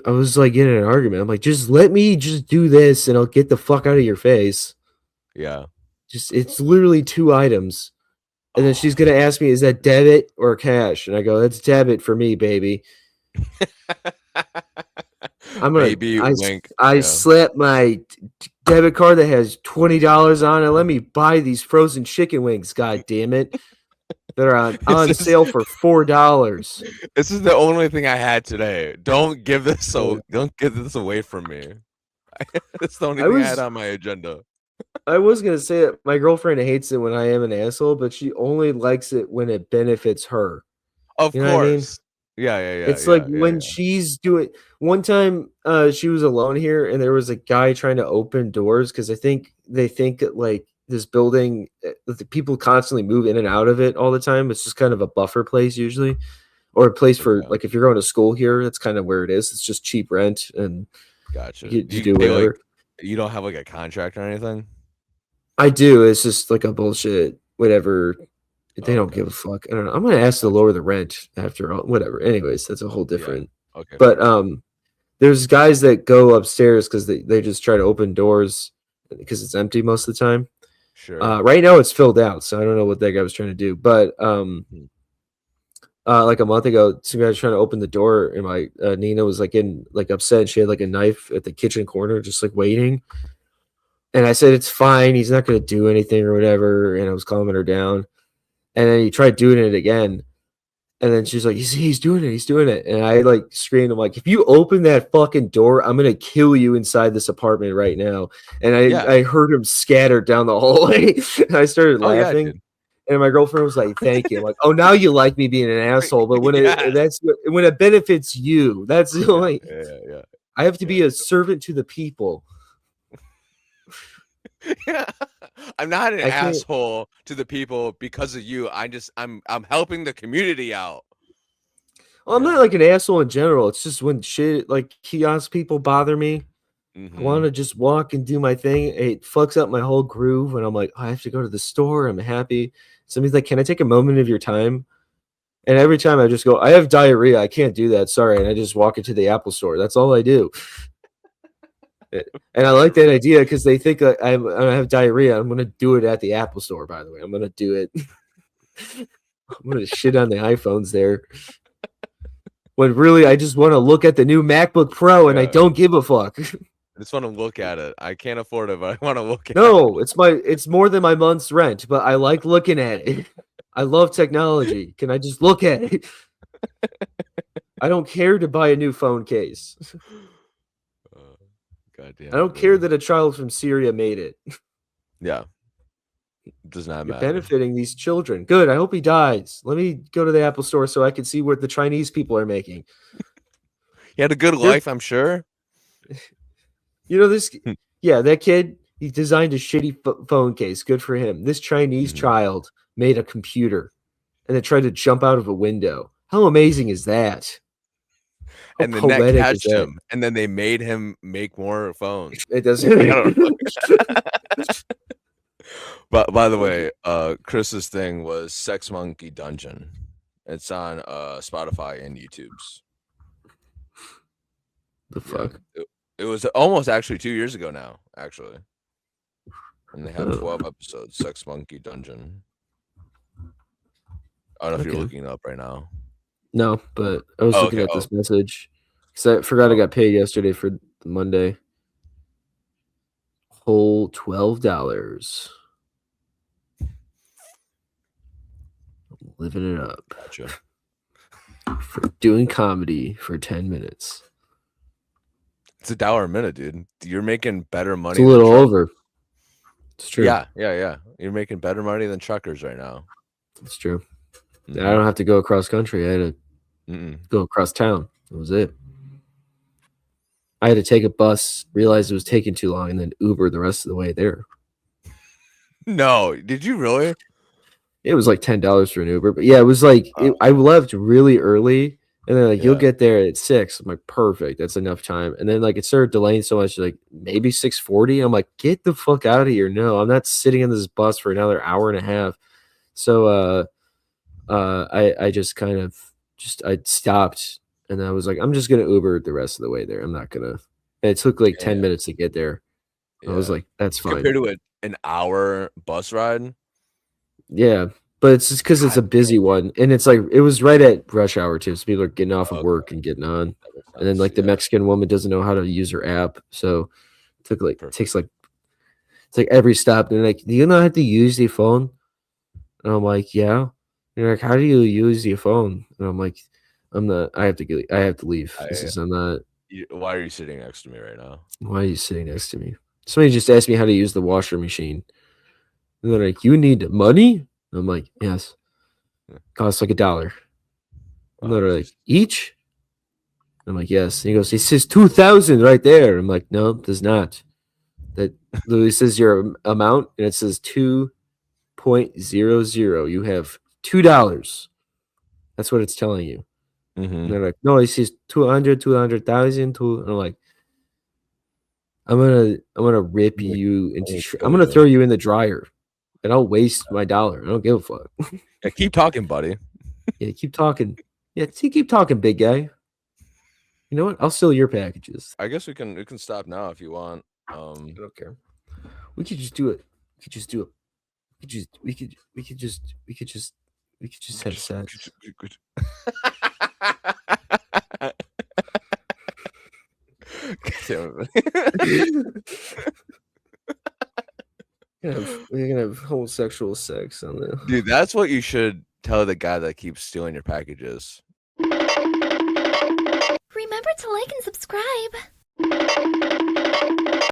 I was like in an argument. I'm like, just let me just do this, and I'll get the fuck out of your face. Yeah. it's literally 2 items. And then she's gonna ask me, is that debit or cash? And I go, that's debit for me, baby. I'm gonna Baby wink. I slap my debit card that has $20 on it. Let me buy these frozen chicken wings, god damn it. That are on sale for $4. This is the only thing I had today. Don't give this away from me. That's the only thing I had on my agenda. I was gonna say that my girlfriend hates it when I am an asshole, but she only likes it when it benefits her. Of You know what I mean? course. Yeah. It's like when she's doing. One time, she was alone here, and there was a guy trying to open doors because they think that, like, this building, the people constantly move in and out of it all the time. It's just kind of a buffer place usually, or a place for like if you're going to school here, that's kind of where it is. It's just cheap rent and gotcha. You do whatever. Like, you don't have like a contract or anything? I do. It's just like a bullshit whatever. They don't give a fuck. I don't know. I'm gonna ask to lower the rent after all. Whatever. Anyways, that's a whole different. Yeah. Okay. But there's guys that go upstairs because they just try to open doors because it's empty most of the time. Sure. Right now it's filled out, so I don't know what that guy was trying to do. But like a month ago, some guy was trying to open the door, and my Nina was like upset. And she had like a knife at the kitchen corner, just like waiting. And I said, it's fine. He's not going to do anything or whatever. And I was calming her down. And then he tried doing it again. And then she's like, he's doing it. He's doing it. And I like screamed. I'm like, if you open that fucking door, I'm going to kill you inside this apartment right now. And I heard him scatter down the hallway. And I started laughing. And my girlfriend was like, thank you. I'm like, oh, now you like me being an asshole. But when when it benefits you, that's the only. Yeah. I have to be a servant to the people. Yeah. I'm not an asshole to the people because of you. I'm helping the community out. Well, I'm not like an asshole in general. It's just when shit like kiosk people bother me. I want to just walk and do my thing. It fucks up my whole groove when I'm like, I have to go to the store. I'm happy. Somebody's like, can I take a moment of your time? And every time I just go, I have diarrhea. I can't do that. Sorry. And I just walk into the Apple store. That's all I do. And I like that idea because they think I have diarrhea. I'm going to do it at the Apple store, by the way. I'm going to do it. I'm going to shit on the iPhones there. When really, I just want to look at the new MacBook Pro and I don't give a fuck. I just want to look at it. I can't afford it, but I want to look at it. No, it's more than my month's rent, but I like looking at it. I love technology. Can I just look at it? I don't care to buy a new phone case. Goddamn, I don't care that a child from Syria made it. Yeah. It does not matter. Benefiting these children. Good. I hope he dies. Let me go to the Apple store so I can see what the Chinese people are making. He had a good life, I'm sure. You know, that kid, he designed a shitty phone case. Good for him. This Chinese child made a computer and then tried to jump out of a window. How amazing is that? And the net catched him, and then they made him make more phones. It doesn't. I don't know. But by the way, Chris's thing was Sex Monkey Dungeon. It's on Spotify and YouTube's. The fuck? Yeah, it was almost actually 2 years ago now, actually. And they have 12 episodes. Sex Monkey Dungeon. I don't know if you're looking it up right now. No, but I was looking at this message because I forgot I got paid yesterday for Monday. Whole $12. Living it up. Gotcha. For doing comedy for 10 minutes. It's $1 a minute, dude. You're making better money. It's a little over. It's true. Yeah. You're making better money than truckers right now. It's true. I don't have to go across country. I had to go across town. That was it. I had to take a bus, realized it was taking too long, and then Uber the rest of the way there. No, did you really? It was like $10 for an Uber, but yeah, it was like I left really early, and then like you'll get there at 6. I'm like, perfect, that's enough time. And then like it started delaying so much, like maybe 6:40. I'm like, get the fuck out of here! No, I'm not sitting in this bus for another hour and a half. So I just kind of I stopped, and I was like, I'm just gonna Uber the rest of the way there. I'm not gonna. It took like 10 minutes to get there. I was like, that's fine. an hour bus ride. Yeah, but it's just because it's a busy one, and it's like it was right at rush hour too. So people are getting off of work and getting on, and then like the Mexican woman doesn't know how to use her app, so takes like it's like every stop. And they're like, "Do you know how to use the phone?" And I'm like, "Yeah." And they're like, "How do you use your phone?" And I'm like, "I'm not. I have to leave. I'm not." Why are you sitting next to me right now? Why are you sitting next to me? Somebody just asked me how to use the washer machine. And they're like, "You need money?" And I'm like, "Yes." Costs like $1. And they're like, "Each?" I'm like, "Yes." And he goes, "It says 2,000 right there." I'm like, "No, it does not. That literally says your amount, and it says 2.00. You have $2. That's what it's telling you." And they're like, "No, it says 200,000 to." And I'm like, I'm gonna rip you into. I'm gonna throw you in the dryer, and I'll waste my $1. I don't give a fuck. Yeah, keep talking, buddy. Yeah, keep talking. Yeah, keep talking, big guy. You know what? I'll steal your packages. I guess we can stop now if you want. I don't care. We could just do it. We could just do it. We could just have sex. We're gonna have homosexual sex on there. Dude, that's what you should tell the guy that keeps stealing your packages. Remember to like and subscribe.